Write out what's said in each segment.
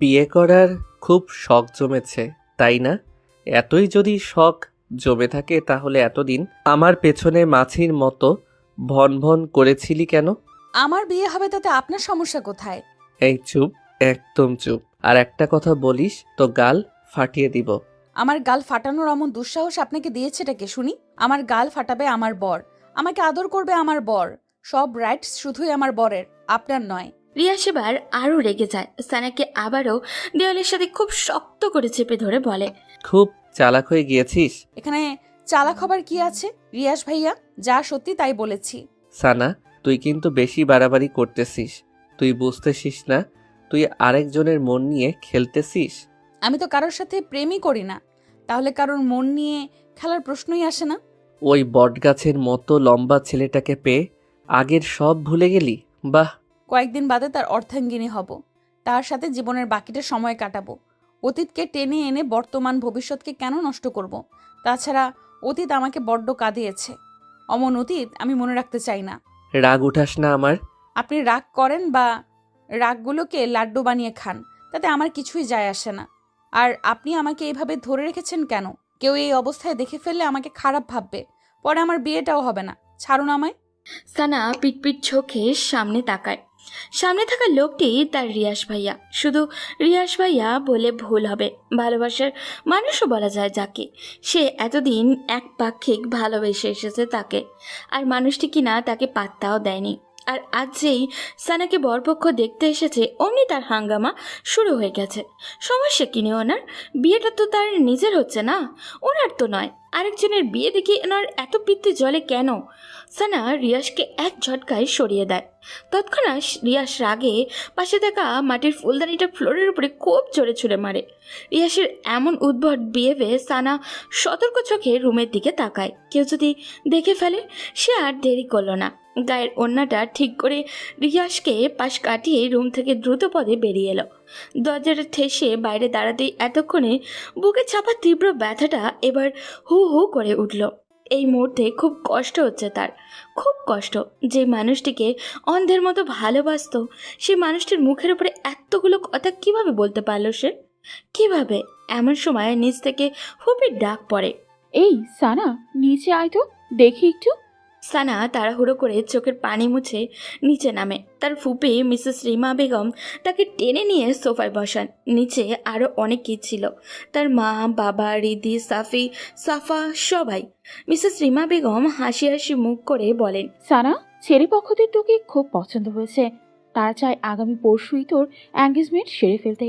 বিয়ে করার খুব শখ জমেছে, তাই না? এতই যদি শখ জমে থাকে তাহলে এতদিন আমার পেছনে মাছির মতো ভন ভন করেছিলি কেন? আমার বিয়ে হবে তাতে আপনার সমস্যা কোথায়? এই চুপ, একদম চুপ। আর একটা কথা বলিস তো গাল ফাটিয়ে দিব। আমার গাল ফাটানোর এমন দুঃসাহস আপনাকে দিয়েছেটা কে শুনি? আমার গাল ফাটাবে আমার বর, আমাকে আদর করবে আমার বর, সব রাইটস শুধুই আমার বরের, আপনার নয়। রিয়া সেবার আরও রেগে যায়। সানাকে আবারও দেওয়ালের সাথে খুব শক্ত করে চেপে ধরে বলে, খুব চালাক হয়ে গিয়েছিস। এখানে চালাক হবার কি আছে রিয়াস ভাইয়া? যা সত্যি তাই বলেছি। সানা, তুই কিন্তু বেশি বাড়াবাড়ি করতেছিস। তুই বুঝতেছিস না তুই আরেকজনের মন নিয়ে খেলতেছিস? আমি তো কারোর সাথে প্রেমই করি না, তাহলে কারোর মন নিয়ে খেলার প্রশ্নই আসে না। ওই বটগাছের মতো লম্বা ছেলেটাকে পেয়ে আগের সব ভুলে গেলি? বাহ! কয়েকদিন বাদে তার অর্ধাঙ্গিনী হব, তার সাথে জীবনের বাকিটা সময় কাটাবো। অতীতকে টেনে এনে বর্তমান ভবিষ্যৎকে কেন নষ্ট করব? তাছাড়া অতীত আমাকে বড্ড কাঁদিয়েছে। অমন অতীত আমি মনে রাখতে চাই না। রাগ উঠাস না আমার। আপনি রাগ করেন বা রাগগুলোকে লাড্ডু বানিয়ে খান, তাতে আমার কিছুই যায় আসে না। আর আপনি আমাকে এইভাবে ধরে রেখেছেন কেন? কেউ এই অবস্থায় দেখে ফেললে আমাকে খারাপ ভাববে, পরে আমার বিয়েটাও হবে না। ছাড়ুন আমায়। সানা পিটপিট চোখে সামনে তাকায়। সামনে থাকা লোকটি তার রিয়াস ভাইয়া। শুধু রিয়াস ভাইয়া বলে ভুল হবে, ভালোবাসার মানুষও বলা যায় যাকে। সে এতদিন একপাক্ষিক ভালোবেসে এসেছে তাকে, আর মানুষটি কিনা তাকে পাত্তাও দেয়নি। আর আজ যেই সানাকে বরপক্ষ দেখতে এসেছে অমনি তার হাঙ্গামা শুরু হয়ে গেছে। সমস্যা কিনে ওনার? বিয়েটা তো তার নিজের হচ্ছে না, ওনার তো নয়। আরেকজনের বিয়ে দেখে ওনার এত পিত্তে জলে কেন? সানা রিয়াসকে এক ঝটকায় সরিয়ে দেয়। তৎক্ষণাৎ রিয়াস রাগে পাশে থাকা মাটির ফুলদানিটা ফ্লোরের উপরে খুব জোরে ছুঁড়ে মারে। রিয়াসের এমন উদ্ভট বিহেভে সানা সতর্ক চোখে রুমের দিকে তাকায়। কেউ যদি দেখে ফেলে? সে আর দেরি করলো না, গায়ের ওড়নাটা ঠিক করে রিয়াসকে পাশ কাটিয়ে রুম থেকে দ্রুত পদে বেরিয়ে এলো। দরজাটা ঠেসে বাইরে দাঁড়াতেই এতক্ষণে বুকে চাপা তীব্র ব্যথাটা এবার হু হু করে উঠল। এই মুহূর্তে খুব কষ্ট হচ্ছে তার, খুব কষ্ট। যে মানুষটিকে অন্ধের মতো ভালোবাসতো, সেই মানুষটির মুখের উপরে এতগুলো কথা কিভাবে বলতে পারলো সে? কিভাবে? এমন সময় নিচ থেকে ফুপির ডাক পড়ে। এই সানা, নিচে আয় তো, দেখি একটু। সানা তাড়াহুড়ো করে চোখের পানি মুছে নিচে নামে। তার ফুপি মিসেস রিমা বেগম তাকে টেনে নিয়ে সোফায় বসান। নিচে আরও অনেকেই ছিল, তার মা, বাবা, রিদি, সাফি, সাফা, সবাই। মিসেস রিমা বেগম হাসি হাসি মুখ করে বলেন, সানা, ছেলে পক্ষদের তোকে খুব পছন্দ হয়েছে। তারা চায় আগামী পরশুই তোর এঙ্গেজমেন্ট সেরে ফেলতে।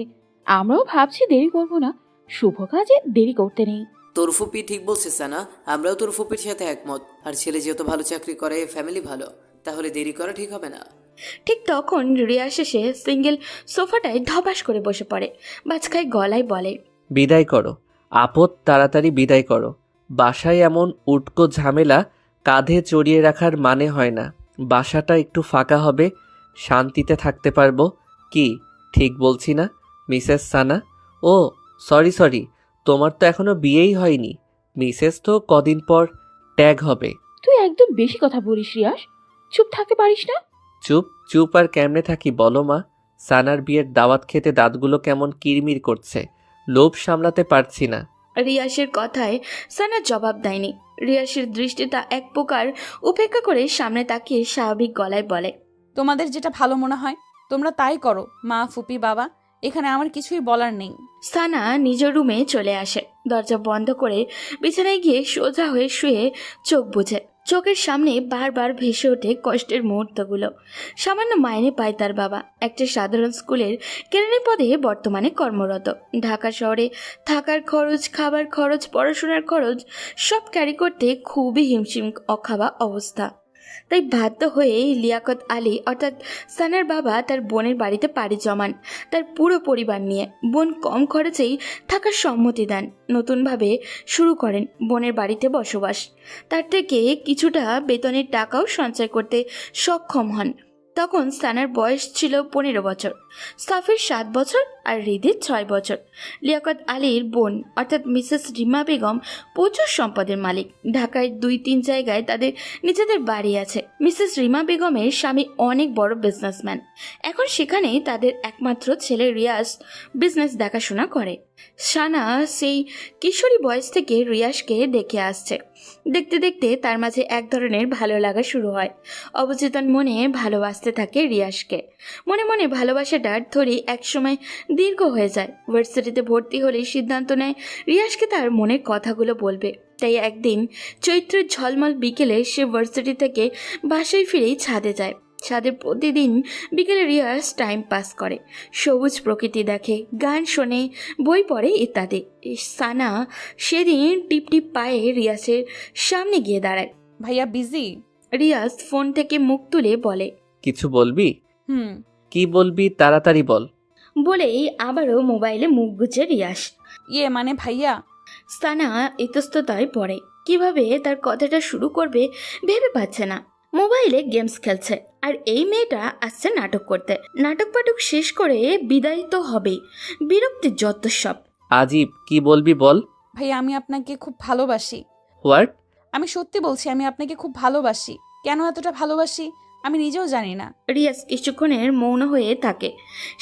আমরাও ভাবছি দেরি করবো না, শুভ কাজে দেরি করতে নেই। তোর ফুপি ঠিক বলছে সানা, আমরাও তোর ফুপির সাথে একমত। আর ছেলে যেহেতু ভালো চাকরি করে, ফ্যামিলি ভালো, তাহলে দেরি করা ঠিক হবে না। ঠিক তখন রিয়া শেষে সিঙ্গেল সোফাটায় ধপাস করে বসে পড়ে। বাজখায় গলায় বলে, বিদায় করো আপদ, তাড়াতাড়ি বিদায় করো। বাসায় এমন উটকো ঝামেলা কাঁধে চড়িয়ে রাখার মানে হয় না। বাসাটা একটু ফাঁকা হবে, শান্তিতে থাকতে পারবো। কি ঠিক বলছি না মিসেস সানা? ও সরি, তোমার তো এখনো বিয়েই হয়নি। মিসেস তো কদিন পর ট্যাগ হবে। তুই একদম বেশি কথা বলিস রিয়াস, চুপ থাকতে পারিস না? চুপ চুপ আর কেমনে থাকি বলো মা? সানার বিয়ের দাওয়াত খেতে দাঁতগুলো কেমন কিরমির করছে, লোভ সামলাতে পারছি না। রিয়াসের কথায় সানা জবাব দেয়নি। রিয়াসের দৃষ্টিটা এক প্রকার উপেক্ষা করে সামনে তাকিয়ে স্বাভাবিক গলায় বলে, তোমাদের যেটা ভালো মনে হয় তোমরা তাই করো মা, ফুপি, বাবা, এখানে আমার কিছুই বলার নেই। সানা নিজের রুমে চলে আসে। দরজা বন্ধ করে বিছানায় গিয়ে সোজা হয়ে শুয়ে চোখ বুঝে। চোখের সামনে বারবার ভেসে ওঠে কষ্টের মুহূর্তগুলো। সামান্য মাইনে পায় তার বাবা, একটা সাধারণ স্কুলের কেরানি পদে বর্তমানে কর্মরত। ঢাকা শহরে থাকার খরচ, খাবার খরচ, পড়াশোনার খরচ সব ক্যারি করতে খুবই হিমশিম অখাওয়া অবস্থা। তাই বাধ্য হয়ে লিয়াকত আলী অর্থাৎ সানার বাবা তার বোনের বাড়িতে পাড়ি জমান তার পুরো পরিবার নিয়ে। বোন কম খরচেই থাকার সম্মতি দেন। নতুনভাবে শুরু করেন বোনের বাড়িতে বসবাস। তার থেকে কিছুটা বেতনের টাকাও সঞ্চয় করতে সক্ষম হন। তখন সানার বয়স ছিল 15 বছর, সাফির 7 বছর আর হৃদির 6 বছর। লিয়াকত আলীর বোন অর্থাৎ মিসেস রিমা বেগম প্রচুর সম্পদের মালিক। ঢাকায় 2-3 জায়গায় তাদের নিজেদের বাড়ি আছে। মিসেস রিমা বেগমের স্বামী অনেক বড় বিজনেসম্যান। এখন সেখানে তাদের একমাত্র ছেলে রিয়াজ বিজনেস দেখাশোনা করে। সানা সেই কিশোরী বয়স থেকে রিয়াজকে দেখে আসছে। দেখতে দেখতে তার মাঝে এক ধরনের ভালো লাগা শুরু হয়। অবচেতন মনে ভালোবাসতে থাকে রিয়াজকে। মনে মনে ভালোবাসাটার ধরে একসময় দীর্ঘ হয়ে যায়। ভার্সিটিতে ভর্তি হলেই সিদ্ধান্ত নেয় রিয়াজকে তার মনের কথাগুলো বলবে। তাই একদিন চৈত্রের ঝলমল বিকেলে সে ভার্সিটি থেকে বাসায় ফিরেই ছাদে যায়। ছাদে প্রতিদিন বিকেলে রিয়াজ টাইম পাস করে, সবুজ প্রকৃতি দেখে, গান শোনে, বই পড়ে ইত্যাদি। সানা সেদিন টিপ টিপ পায়ে রিয়াজের সামনে গিয়ে দাঁড়ায়। ভাইয়া বিজি? রিয়াজ ফোন থেকে মুখ তুলে বলে, কিছু বলবি? হুম। কি বলবি তাড়াতাড়ি বল। বলেই আবারও মোবাইলে মুখ গুজে রিয়াজ। মানে ভাইয়া। সানা ইতস্ততায় পড়ে। কিভাবে তার কথাটা শুরু করবে ভেবে পাচ্ছে না। মোবাইলে গেমস খেলছে আর এই মেয়েটা আসছে নাটক করতে। নাটক পাটক শেষ করে বিদায় তো হবেই। বিরক্তির যত সব। আজিব, কি বলবি বল। ভাইয়া আমি আপনাকে খুব ভালোবাসি। হোয়াট? আমি সত্যি বলছি, আমি আপনাকে খুব ভালোবাসি। কেন এতটা ভালোবাসি আমি নিজেও জানি না। রিয়াজ কিছুক্ষণের মৌন হয়ে থাকে।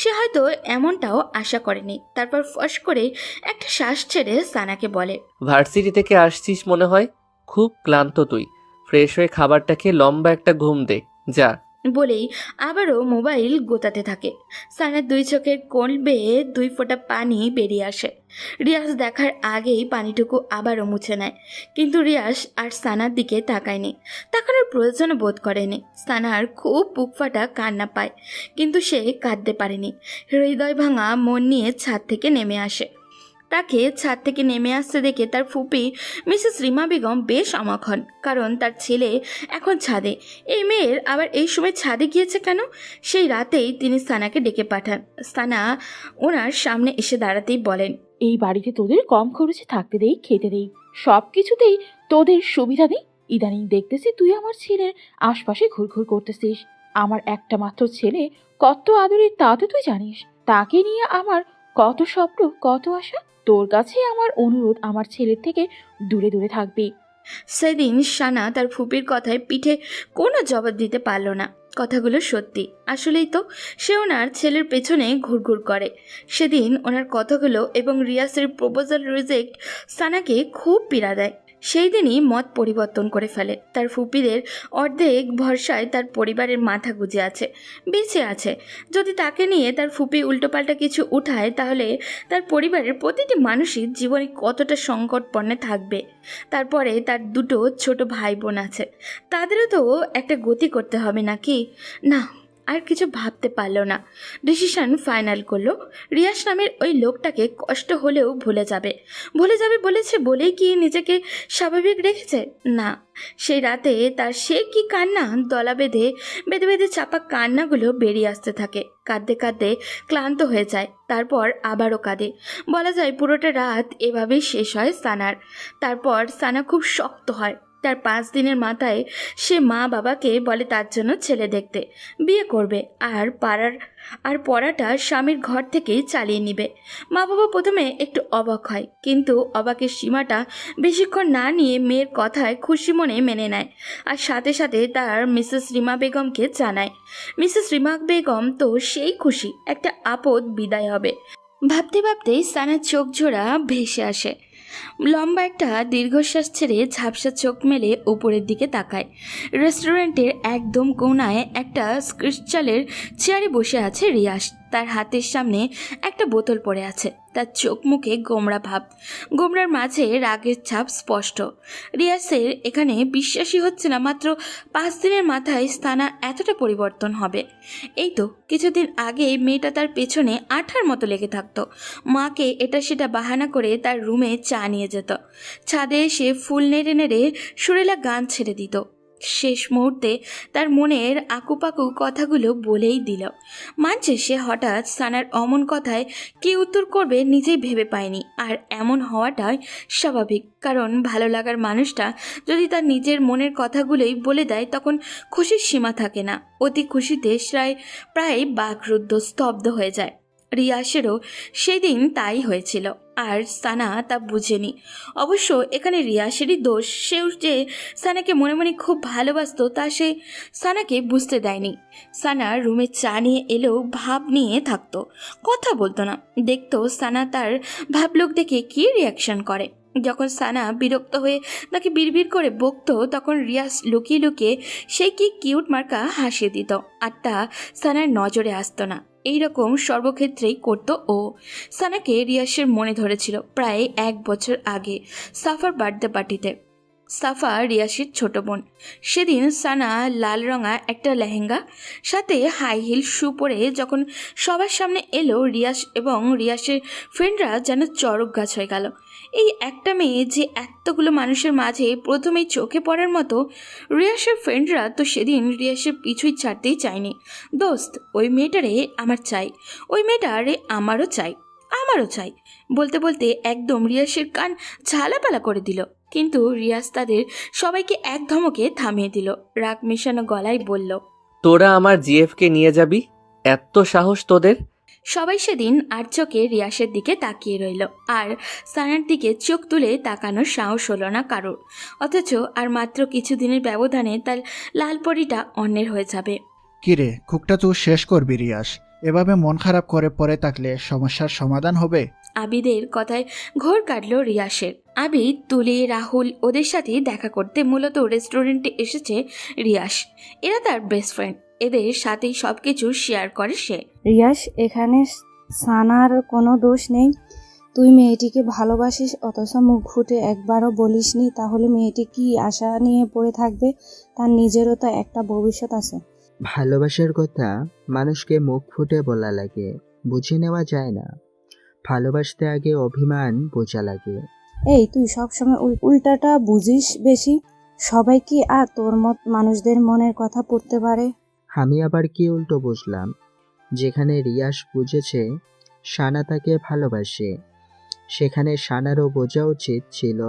সে হয়তো এমনটাও আশা করেনি। তারপর ফস করে একটা শ্বাস ছেড়ে সানাকে বলে, ভার্সিটি থেকে আসছিস মনে হয়, খুব ক্লান্ত তুই। ফ্রেশ হয়ে খাবারটা খেয়ে লম্বা একটা ঘুম দে যা। বলেই আবারও মোবাইল গোতাতে থাকে। সানার 2 চোখের কোণ বেয়ে 2 ফোঁটা পানি বেরিয়ে আসে। রিয়াজ দেখার আগেই পানিটুকু আবারও মুছে নেয়। কিন্তু রিয়াজ আর সানার দিকে তাকায়নি, তাকানোর প্রয়োজনও বোধ করেনি। সানার খুব বুক ফাটা কান্না পায়, কিন্তু সে কাঁদতে পারেনি। হৃদয় ভাঙা মন নিয়ে ছাদ থেকে নেমে আসে। তাকে ছাদ থেকে নেমে আসতে দেখে তার ফুপি মিসেস রিমা বেগম বেশ অবাক হন, কারণ তার ছেলে এখন ছাদে। এই মেয়ের আবার এই সময় ছাদে গিয়েছে কেন? সেই রাতেই তিনি সানাকে ডেকে পাঠান। সানা ওনার সামনে এসে দাঁড়াতেই বলেন, এই বাড়িতে তোদের কম খরচে থাকতে দেই, খেতে দেই, সব কিছুতেই তোদের সুবিধা দেই। ইদানিং দেখতেছি তুই আমার ছেলের আশপাশে ঘুরঘুর করতেছিস। আমার একটা মাত্র ছেলে কত আদরের তা তো তুই জানিস। তাকে নিয়ে আমার কত স্বপ্ন, কত আশা। তোর কাছে আমার অনুরোধ, আমার ছেলের থেকে দূরে দূরে থাকবি। সেদিন সানা তার ফুপির কথায় পিঠে কোনো জবাব দিতে পারল না। কথাগুলো সত্যি। আসলেই তো সে ওনার ছেলের পেছনে ঘুরঘুর করে। সেদিন ওনার কথাগুলো এবং রিয়াসের প্রপোজাল রিজেক্ট সানাকে খুব পীড়া দেয়। সেই দিনই মত পরিবর্তন করে ফেলে। তার ফুপিদের অর্ধেক ভরসায় তার পরিবারের মাথা গুজে আছে, বেঁচে আছে। যদি তাকে নিয়ে তার ফুপি উল্টোপাল্টা কিছু উঠায়, তাহলে তার পরিবারের প্রতিটি মানুষই জীবনে কতটা সংকটপর্ণে থাকবে। তারপরে তার 2 ছোট ভাই বোন আছে, তাদেরও তো একটা গতি করতে হবে নাকি? না, আর কিছু ভাবতে পারলো না। ডিসিশন ফাইনাল করলো, রিয়াস নামের ওই লোকটাকে কষ্ট হলেও ভুলে যাবে। ভুলে যাবে বলেছে বলেই কি নিজেকে স্বাভাবিক রেখেছে? না, সেই রাতে তার সে কি কান্না! দলা বেঁধে বেঁধে বেঁধে চাপা কান্নাগুলো বেরিয়ে আসতে থাকে। কাঁদতে কাঁদতে ক্লান্ত হয়ে যায়, তারপর আবারও কাঁদে। বলা যায় পুরোটা রাত এভাবেই শেষ হয় সানার। তারপর সানা খুব শক্ত হয়। তার 5 দিনের মাথায় সে মা বাবাকে বলে তার জন্য ছেলে দেখতে, বিয়ে করবে, আর পড়াটা স্বামীর ঘর থেকেই চালিয়ে নিবে। মা বাবা প্রথমে একটু অবাক হয়, কিন্তু অবাকের সীমাটা বেশিক্ষণ না নিয়ে মেয়ের কথায় খুশি মনে মেনে নেয়। আর সাথে সাথে তার মিসেস রিমা বেগমকে জানায়। মিসেস রিমা বেগম তো সেই খুশি, একটা আপদ বিদায় হবে। ভাবতে ভাবতেই সানার চোখ জোড়া ভেসে আসে। লম্বা একটা দীর্ঘশ্বাস ছেড়ে ঝাপসা চোখ মেলে উপরের দিকে তাকায়। রেস্টুরেন্টের একদম কোণায় একটা ক্রিস্টালের চেয়ারে বসে আছে রিয়াস। তার হাতের সামনে একটা বোতল পড়ে আছে। তার চোখ মুখে গোমড়া ভাব, গোমড়ার মাঝে রাগের ছাপ স্পষ্ট। রিয়াসের এখানে বিশ্বাসই হচ্ছে না, মাত্র 5 দিনের মাথায় সানা এতটা পরিবর্তন হবে। এই তো কিছুদিন আগে মেয়েটা তার পেছনে আঠার মতো লেগে থাকতো। মাকে এটা সেটা বাহানা করে তার রুমে চা নিয়ে যেত। ছাদে এসে ফুল নেড়ে নেড়ে সুরেলা গান ছেড়ে দিত। শেষ মুহূর্তে তার মনের আকুপাকু কথাগুলো বলেই দিল। মানছে সে হঠাৎ সানার অমন কথায় কী উত্তর করবে নিজেই ভেবে পায়নি। আর এমন হওয়াটাই স্বাভাবিক, কারণ ভালো লাগার মানুষটা যদি তার নিজের মনের কথাগুলোই বলে দেয় তখন খুশির সীমা থাকে না। অতি খুশিতে প্রায় বাকরুদ্ধ স্তব্ধ হয়ে যায়। রিয়াসেরও সেদিন তাই হয়েছিল, আর সানা তা বুঝেনি। অবশ্য এখানে রিয়াসেরই দোষ। সেও যে সানাকে মনে মনে খুব ভালোবাসতো তা সে সানাকে বুঝতে দেয়নি। সানা রুমে চা নিয়ে এলেও ভাব নিয়ে থাকতো, কথা বলতো না। দেখতো সানা তার ভাবলোক দেখে কী রিয়াকশন করে। যখন সানা বিরক্ত হয়ে তাকে বিড়বিড় করে বকতো তখন রিয়াস লুকিয়ে লুকিয়ে সেই কি কিউট মার্কা হাসিয়ে দিত, আর তা সানার নজরে আসতো না। এইরকম সর্বক্ষেত্রেই করতো ও। সানাকে রিয়াসের মনে ধরেছিল প্রায় 1 বছর আগে সাফার বার্থডে পার্টিতে। সাফা রিয়াসের ছোট বোন। সেদিন সানা লাল রঙা একটা লেহেঙ্গা সাথে হাই হিল শু পরে যখন সবার সামনে এলো, রিয়াস এবং রিয়াসের ফ্রেন্ডরা যেন চড়ক গাছ হয়ে গেল। এই একটা মেয়ে যে এতগুলো মানুষের মাঝে প্রথমেই চোখে পড়ার মতো। রিয়াসের ফ্রেন্ডরা তো সেদিন রিয়াসের পিছুই ছাড়তেই চায়নি। দোস্ত, ওই মেয়েটারে আমার চাই, ওই মেয়েটারে আমারও চাই, আমারও চাই বলতে বলতে একদম রিয়াসের কান ঝালাপালা করে দিল। কিন্তু রিয়াস তাদের সবাইকে এক ধমকে থামিয়ে দিল। রাগ মেশানো গলায় বলল, তোরা আমার জিএফকে নিয়ে যাবি? এত সাহস তোদের? সবাই সেদিন আর চোখে রিয়াসের দিকে তাকিয়ে রইল, আর সানার দিকে চোখ তুলে তাকানোর সাহস হলো না কারোর। অথচ আর মাত্র কিছুদিনের ব্যবধানে তার লালপরিটা অন্যের হয়ে যাবে। কিরে, কুকটা তুই শেষ করবি রিয়াস। এভাবে মন খারাপ করে পড়ে থাকলে সমস্যার সমাধান হবে? আবিদের কথায় ঘোর কাটল রিয়াসের। আবিদ, তুলি, রাহুল ওদের সাথে দেখা করতে মূলত রেস্টুরেন্টে এসেছে রিয়াস। এরা তার বেস্ট ফ্রেন্ড, এদের সাথেই সব কিছু শেয়ার করে সে। রিয়াস, এখানে সানার কোনো দোষ নেই। তুই মেয়েটিকে ভালোবাসিস অথচ মুখ ফুটে একবারও বলিসনি, তাহলে মেয়েটি কি আশা নিয়ে পড়ে থাকবে? তার নিজেরও তো একটা ভবিষ্যৎ আছে। ভালোবাসার কথা মানুষকে মুখ ফুটে বলা লাগে, বুঝে নেওয়া যায় না। ভালোবাসতে আগে অভিমান বোঝা লাগে। এই, তুই সবসময় উল্টাটা বুঝিস বেশি। সবাই কি আর তোর মত মানুষদের মনের কথা পড়তে পারে? আমি আবার কি উল্টো বুঝলাম? যেখানে রিয়াস বুঝেছে সানা তাকে ভালোবাসে, সেখানে সানারও বোঝা উচিত ছিল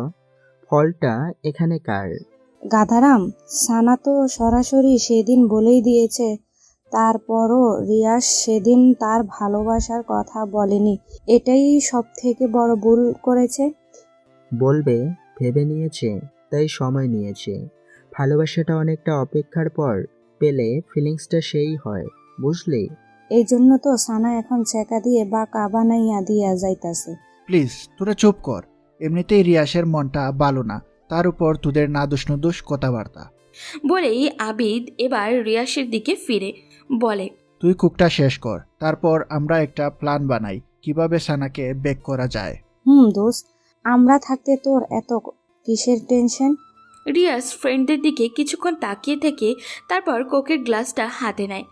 ফলটা এখানে কার। গাধারাম, সানা তো সরাসরি সেদিন বলেই দিয়েছে। তারপরও রিয়াস সেদিন তার ভালোবাসার কথা বলেনি। এটাই সব থেকে বড় ভুল করেছে। বলবে ভেবে নিয়েছে, তাই সময় নিয়েছে। ভালোবাসাটা অনেকটা অপেক্ষার পর পেলে ফিলিংসটা সেই হয়, বুঝলি? এই জন্য তো সানা এখন চেকা দিয়ে বা কাবানাইয়া দিয়া যাইতাছে। প্লিজ তোরা চুপ কর। এমনিতেই রিয়াসের মনটা ভালো না, তার উপর তোদের না দুষ কথাবার্তা। বলেই আবিদ এবার রিয়াসের দিকে ফিরে বলে, তুই কুকটা শেষ কর, তারপর আমরা একটা প্ল্যান বানাই কিভাবে সানাকে বেক করা যায়। দোস্ত, আমরা থাকতে তোর এত কিসের টেনশন? রিয়াস ফ্রেন্ডদের দিকে কিছুক্ষণ তাকিয়ে থেকে তারপর কোকের গ্লাসটা হাতে নেয়।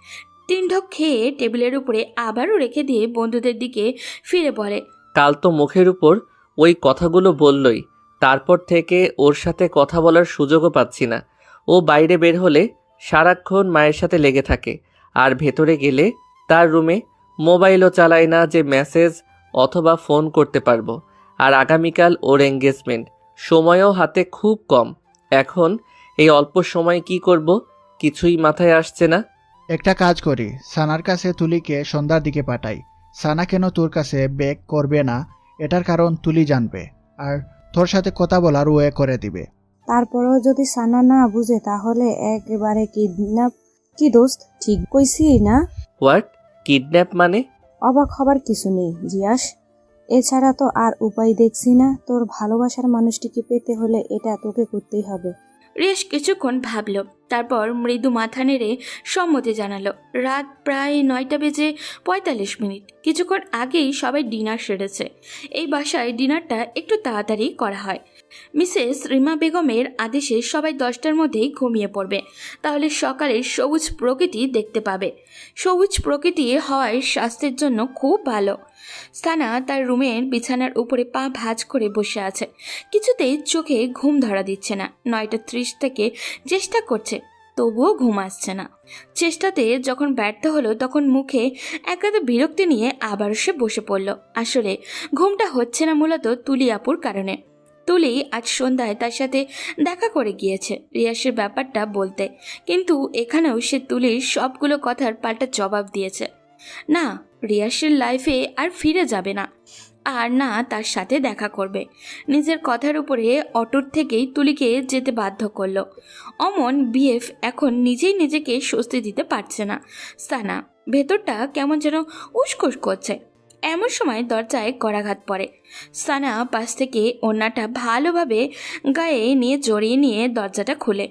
3 ঢোক খেয়ে টেবিলের উপরে আবারও রেখে দিয়ে বন্ধুদের দিকে ফিরে বলে, কাল তো মুখের উপর ওই কথাগুলো বললই, তারপর থেকে ওর সাথে কথা বলার সুযোগও পাচ্ছি না। ও বাইরে বের হলে সারাক্ষণ মায়ের সাথে লেগে থাকে, আর ভেতরে গেলে তার রুমে মোবাইলও চালায় না যে মেসেজ অথবা ফোন করতে পারবো। আর আগামীকাল ওর এঙ্গেজমেন্ট, সময়ও হাতে খুব কম। এখন এই অল্প সময় কি করব কিছুই মাথায় আসছে না। একটা কাজ করি, সানার কাছে তুলিকে সন্ধ্যার দিকে পাঠাই। সানা কেন তোর কাছে বেক করবে না এটার কারণ তুলি জানবে, আর তোর সাথে কথা বলার ওয়ে করে দিবে। তারপরেও যদি সানা না বুঝে তাহলে একেবারে কিডন্যাপ। কি দোস্ত, ঠিক কইছি না? হোয়াট? কিডন্যাপ মানে? অবাক হবার কিছু নেই জিয়াস। এছাড়া তো আর উপায় দেখছি না। তোর ভালোবাসার মানুষটিকে পেতে হলে এটা তোকে করতেই হবে। রিয়াস কিছুক্ষণ ভাবল, তারপর মৃদু মাথা নেড়ে সম্মতি জানালো। রাত প্রায় 9:45। কিছুক্ষণ আগেই সবাই ডিনার সেরেছে। এই বাসায় ডিনারটা একটু তাড়াতাড়ি করা হয়। মিসেস রিমা বেগমের আদেশে সবাই 10টার মধ্যেই ঘুমিয়ে পড়বে, তাহলে সকালে সবুজ প্রকৃতি দেখতে পাবে। সবুজ প্রকৃতি হওয়ায় স্বাস্থ্যের জন্য খুব ভালো। সানা তার রুমের বিছানার উপরে পা ভাঁজ করে বসে আছে। কিছুতেই চোখে ঘুম ধরা দিচ্ছে না। 9:30 থেকে চেষ্টা করছে, তবুও ঘুম আসছে না। চেষ্টাতে যখন ব্যর্থ হলো তখন মুখে একাদা বিরক্তি নিয়ে আবার সে বসে পড়ল। আসলে ঘুমটা হচ্ছে না মূলত তুলি আপুর কারণে। তুলি আজ সন্ধ্যায় তার সাথে দেখা করে গিয়েছে রিয়াসের ব্যাপারটা বলতে, কিন্তু এখানেও সে তুলির সবগুলো কথার পাল্টা জবাব দিয়েছে। না, রিয়াসের লাইফে আর ফিরে যাবে না, আর না তার সাথে দেখা করবে। নিজের কথার উপরে অটুট থেকেই তুলিকে যেতে বাধ্য করলো। অমন বিএফ এখন নিজেই নিজেকে স্বস্তি দিতে পারছে না। সানা ভেতরটা কেমন যেন উসখুস করছে। এমন সময় দরজায় করাঘাত পড়ে। সানা পাশ থেকে ওড়নাটা ভালোভাবে গায়ে নিয়ে জড়িয়ে নিয়ে দরজাটা খুলে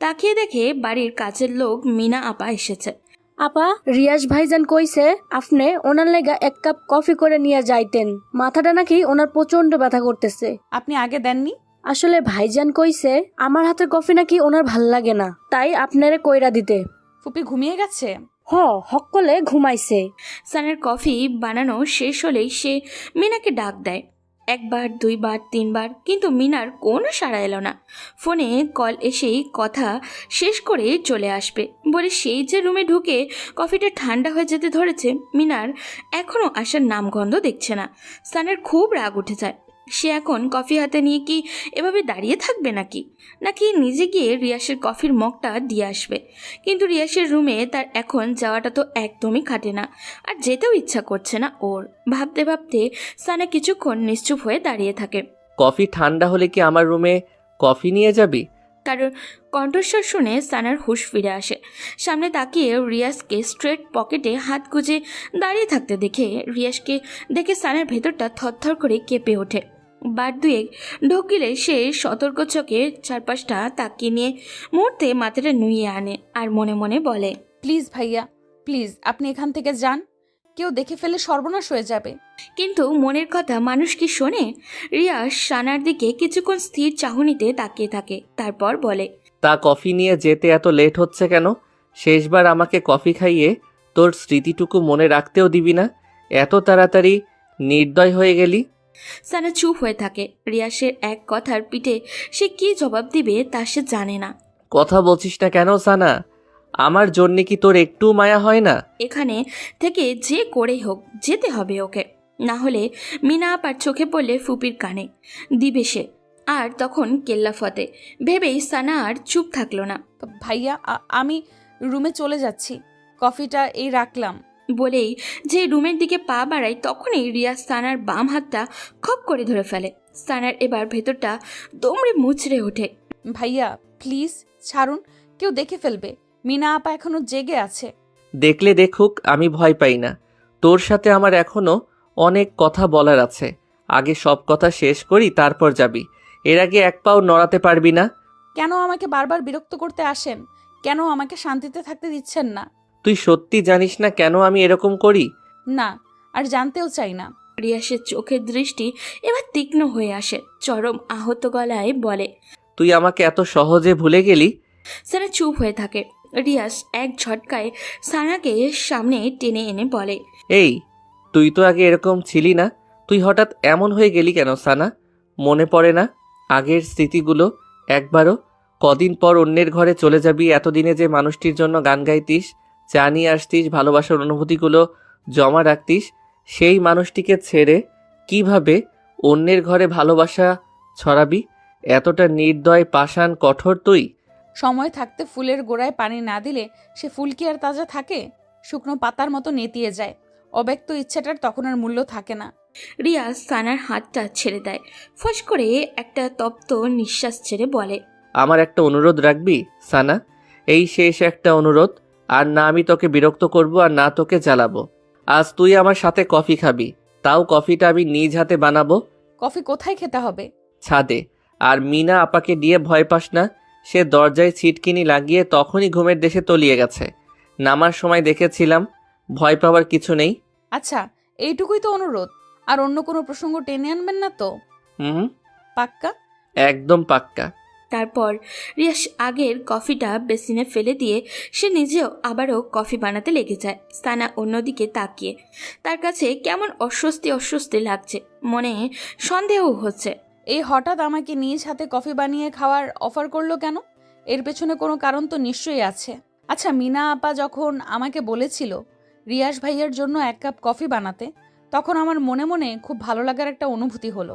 তাকিয়ে দেখে বাড়ির কাছের লোক মিনা আপা এসেছে। আপা, রিয়াজ ভাইজান কইছে আপনি ওনার লেগা 1 কাপ কফি করে নিয়ে যাইতেন, মাথাটা নাকি ওনার প্রচন্ড ব্যথা করতেছে। আপনি আগে দেননি? আসলে ভাইজান কইছে আমার হাতের কফি নাকি ওনার ভাল লাগে না, তাই আপনারে কইরা দিতে। ফুপি ঘুমিয়ে গেছে? হকলে ঘুমাইছে। সানের কফি বানানো শেষ হলেই সে মিনাকে ডাক দেয়। 1 বার 2 বার 3 বার, কিন্তু মিনার কোনো সাড়া এলো না। ফোনে কল এসেই কথা শেষ করে চলে আসবে বলে সেই যে রুমে ঢুকে কফিটা ঠান্ডা হয়ে যেতে ধরেছে, মিনার এখনও আসার নামগন্ধ দেখছে না। সানের খুব রাগ উঠে যায়। সে এখন কফি হাতে নিয়ে কি এভাবে দাঁড়িয়ে থাকবে নাকি নিজে গিয়ে রিয়াসের কফির মগটা দিয়ে আসবে। কিন্তু রিয়াসের রুমে তার এখন যাওয়াটা তো একদমই খাটে না, আর যেতেও ইচ্ছা করছে না ওর। ভাবতে ভাবতে সানা কিছুক্ষণ নিশ্চুপ হয়ে দাঁড়িয়ে থাকে। কফি ঠান্ডা হলে কি আমার রুমে কফি নিয়ে যাবি? কারোর কণ্ঠস্বর শুনে সানার হুঁশ ফিরে আসে। সামনে তাকিয়ে রিয়াসকে স্ট্রেট পকেটে হাত গুজে দাঁড়িয়ে থাকতে দেখে সানার ভেতরটা থরথর করে কেঁপে ওঠে। বার 2 ঢোকিলে সে সতর্ক চোখে চারপাশটা তাকিয়ে নিয়ে মুহূর্তে মাথাটা নুইয়ে আনে আর মনে মনে বলে, প্লিজ ভাইয়া, প্লিজ আপনি এখান থেকে যান, কেউ দেখে ফেলে সর্বনাশ হয়ে যাবে। কিন্তু মনের কথা মানুষ কি শোনে? রিয়াস সানার দিকে কিছুক্ষণ স্থির চাহনিতে তাকিয়ে থাকে, তারপর বলে, তা কফি নিয়ে যেতে এত লেট হচ্ছে কেন? শেষবার আমাকে কফি খাইয়ে তোর স্মৃতিটুকু মনে রাখতেও দিবি না, এত তাড়াতাড়ি নির্দয় হয়ে গেলি। সানা চুপ হয়ে থাকে। রিয়াসের এক কথার পিঠে সে কি জবাব দিবে তা সে জানে না। কথা বলছিস না কেন সানা? আমার জন্যে কি তোর একটু মায়া হয় না? এখানে থেকে যে করেই হোক যেতে হবে ওকে, না হলে মিনা আপার চোখে পড়লে ফুপির কানে দিবে সে, আর তখন কেল্লা ফতে। ভেবেই সানা আর চুপ থাকলো না। ভাইয়া আমি রুমে চলে যাচ্ছি, কফিটা এই রাখলাম। বলেই যে রুমের দিকে পা বাড়ায় তখনই রিয়াজ সানার বাম হাতটা খপ করে ধরে ফেলে। সানার এবার ভেতরটা দমড়ে মুচড়ে ওঠে। ভাইয়া প্লিজ ছাড়ুন, কেউ দেখে ফেলবে। মিনা আপা এখনো জেগে আছে। দেখলে দেখুক, আমি ভয় পাই না। তোর সাথে আমার এখনো অনেক কথা বলার আছে। আগে সব কথা শেষ করি, তারপর যাবি। এর আগে 1 পাও নড়াতে পারবি না। কেন আমাকে বারবার বিরক্ত করতে আসেন? কেন আমাকে শান্তিতে থাকতে দিচ্ছেন না? তুই সত্যি জানিস না কেন আমি এরকম করি? না, আর জানতেও চাই না। রিয়াসের চোখের দৃষ্টি এবার তীক্ষ্ণ হয়ে আসে। চরম আহত গলায় বলে, তুই আমাকে এত সহজে ভুলে গেলি? সানা চুপ হয়ে থাকে। রিয়াস এক ঝটকায় সানাকে সামনে টেনে এনে বলে, এই, তুই তো আগে এরকম ছিলি না, তুই হঠাৎ এমন হয়ে গেলি কেন সানা? মনে পড়ে না আগের স্মৃতিগুলো একবারও? কদিন পর অন্যের ঘরে চলে যাবি, এতদিনে যে মানুষটির জন্য গান গাইতিস, চা নিয়ে আসতিস, ভালোবাসার অনুভূতিগুলো জমা রাখতিস, সেই মানুষটিকে ছেড়ে কিভাবে অন্যের ঘরে ভালোবাসা ছড়াবি? এতটা নির্দয়, পাষাণ, কঠোর তুই? সময় থাকতে ফুলের গোড়ায় পানি না দিলে সে ফুল কি আর তাজা থাকে? শুকনো পাতার মতো নেতিয়ে যায়। অব্যক্ত ইচ্ছাটার তখন আর মূল্য থাকে না। রিয়াজ সানার হাতটা ছেড়ে দেয়। ফস করে একটা তপ্ত নিঃশ্বাস ছেড়ে বলে, আমার একটা অনুরোধ রাখবি সানা? এই শেষ একটা অনুরোধ, আর না আমি তোকে বিরক্ত করব আর না তোকে জ্বালাবো। আজ তুই আমার সাথে কফি খাবি, তাও কফিটা আমি নিজ হাতে বানাবো। কফি কোথায় খেতে হবে? ছাদে। আর মিনা আপাকে দিয়ে ভয় পাস না, সে দরজায় ছিটকিনি লাগিয়ে তখনই ঘুমের দেশে তলিয়ে গেছে। নামার সময় দেখেছিলাম। ভয় পাওয়ার কিছু নেই। আচ্ছা, এইটুকুই তো অনুরোধ। আর অন্য কোনো প্রসঙ্গ টেনে আনবেন না তো? হুম, পাক্কা? একদম পাক্কা। তারপর রিয়াস আগের কফিটা বেসিনে ফেলে দিয়ে সে নিজেও আবারও কফি বানাতে লেগে যায়। সানা অন্যদিকে তাকিয়ে তার কাছে কেমন অস্বস্তি অস্বস্তি লাগছে, মনে সন্দেহ হচ্ছে। এই হঠাৎ আমাকে নিজ হাতে কফি বানিয়ে খাওয়ার অফার করলো কেন? এর পেছনে কোনো কারণ তো নিশ্চয়ই আছে। আচ্ছা, মিনা আপা যখন আমাকে বলেছিল রিয়াস ভাইয়ের জন্য 1 কাপ কফি বানাতে, তখন আমার মনে মনে খুব ভালো লাগার একটা অনুভূতি হলো।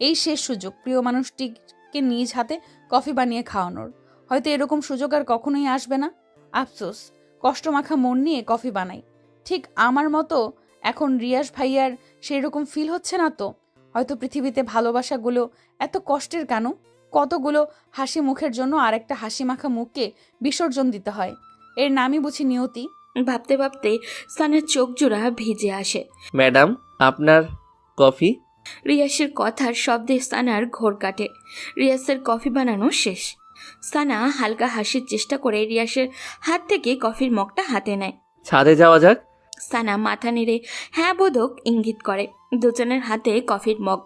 এই শেষ সুযোগ প্রিয় মানুষটিকে নিজ হাতে কফি বানিয়ে খাওয়ানোর। হয়তো এরকম সুযোগ আর কখনোই আসবে না। আফসোস, কষ্টমাখা মন নিয়ে কফি বানাই। ঠিক আমার মতো এখন রিয়াস ভাইয়ার সেই রকম ফিল হচ্ছে না তো? হয়তো পৃথিবীতে ভালোবাসাগুলো এত কষ্টের কেন? কতগুলো হাসি মুখের জন্য আরেকটা হাসি মাখা মুখকে বিসর্জন দিতে হয়। এর নামই বুঝি নিয়তি। ভাবতে ভাবতে সানার চোখ জোড়া ভিজে আসে। ম্যাডাম, আপনার কফি। রিয়াসের কথার শব্দে সানার ঘোর কাটে। রিয়াসের কফি বানানো শেষ। সানা হালকা হাসির চেষ্টা করে রিয়াসের হাত থেকে কফির মগটা হাতে নেয়। ছাদে যাওয়া যাক। সানা মাথা নেড়ে হ্যাঁ বোধক ইঙ্গিত করে। দুজনের হাতে কফির মগ,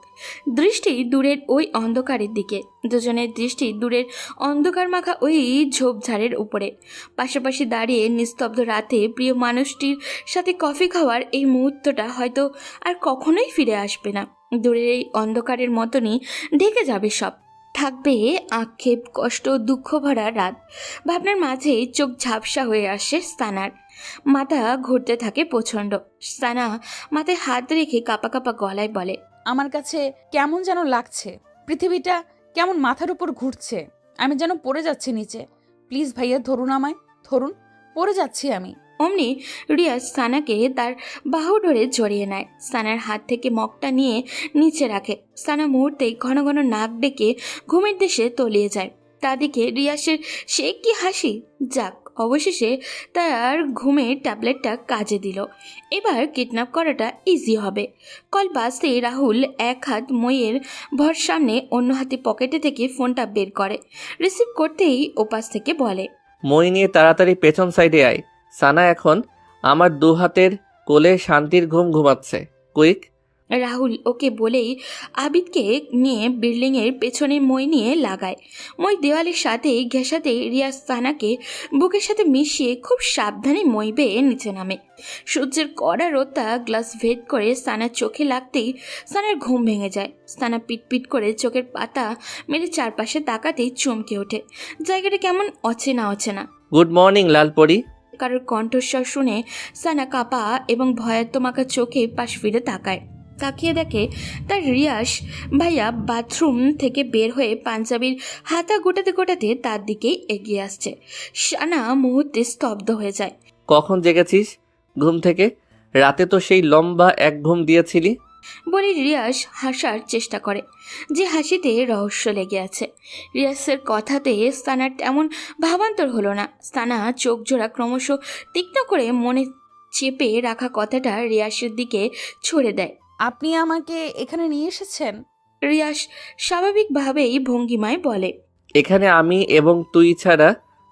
দৃষ্টি দূরের ওই অন্ধকারের দিকে। দুজনের দৃষ্টি দূরের অন্ধকার মাখা ওই ঝোপঝাড়ের উপরে। পাশাপাশি দাঁড়িয়ে নিস্তব্ধ রাতে প্রিয় মানুষটির সাথে কফি খাওয়ার এই মুহূর্তটা হয়তো আর কখনোই ফিরে আসবে না। দূরের এই অন্ধকারের মতনই ঢেকে যাবে সব। থাকবে আক্ষেপ, কষ্ট, দুঃখ ভরা রাত। ভাবনার মাঝে চোখ ঝাপসা হয়ে আসে সানার। মাথা ঘুরতে থাকে প্রচণ্ড। সানা মাথায় হাত রেখে কাঁপা কাঁপা গলায় বলে, আমার কাছে কেমন যেন লাগছে। পৃথিবীটা কেমন মাথার উপর ঘুরছে। আমি যেন পড়ে যাচ্ছি নিচে। প্লিজ ভাইয়া, ধরুন আমায়, ধরুন, পড়ে যাচ্ছি আমি। অমনি রিয়াজ সানাকে তার বাহু ধরে জড়িয়ে নেয়। সানার হাত থেকে মগটা নিয়ে নিচে রাখে। সানা মুহূর্তেই ঘন ঘন নাক ডেকে ঘুমের দেশে তলিয়ে যায়। তাদিকে রিয়াসের সে কি হাসি! যাক, অবশেষে তার ঘুমের ট্যাবলেটটা কাজে দিল। এবার কিডন্যাপ করাটা ইজি হবে। কল বাজতে রাহুল এক হাত মইয়ের ভর সামনে, অন্য হাতে পকেটে থেকে ফোনটা বের করে। রিসিভ করতেই ওপাশ থেকে বলে, মই নিয়ে তাড়াতাড়ি পেছন সাইডে আয়। সানা এখন আমার 2 হাতের কোলে শান্তির ঘুম ঘুমাচ্ছে। কুইক। রাহুল ওকে বলেই আবিদকে নিয়ে বিল্ডিংয়ের পেছনে মই নিয়ে লাগায়। মই দেওয়ালের সাথে ঘেঁষাতে রিয়াজ সানাকে বুকের সাথে মিশিয়ে খুব সাবধানে মই বেয়ে নিচে নামে। সূর্যের কড়া রোদটা গ্লাস ভেদ করে সানার চোখে লাগতেই সানার ঘুম ভেঙে যায়। সানা পিটপিট করে চোখের পাতা মেলে চারপাশে তাকাতেই চমকে ওঠে। জায়গাটা কেমন অচেনা অচেনা। Good morning Lalpari. কারোর কণ্ঠস্বর শুনে সানা কাঁপা এবং ভয়াত্মমাকা চোখে পাশ ফিরে তাকায়। তাকিয়ে দেখে তার রিয়াস ভাইয়া বাথরুম থেকে বের হয়ে পাঞ্জাবির হাতা গোটাতে গোটাতে তার দিকেই এগিয়ে আসছে। সানা মুহূর্তে স্তব্ধ হয়ে যায়। কখন জেগেছিস ঘুম থেকে? রাতে তো সেই লম্বা এক ঘুম দিয়েছিলি। বলে রিয়াস হাসার চেষ্টা করে, যে হাসিতে রহস্য লেগে আছে। রিয়াসের কথাতে সানার তেমন ভাবান্তর হলো না। সানা চোখ জোড়া ক্রমশ তীক্ষ্ণ করে মনে চেপে রাখা কথাটা রিয়াসের দিকে ছড়ে দেয়। আপনি আমাকে এখানে নিয়ে এসেছেন? রিয়াস স্বাভাবিকভাবেই ভঙ্গিমায় বলে, এখানে আমি এবং তুই ছাড়া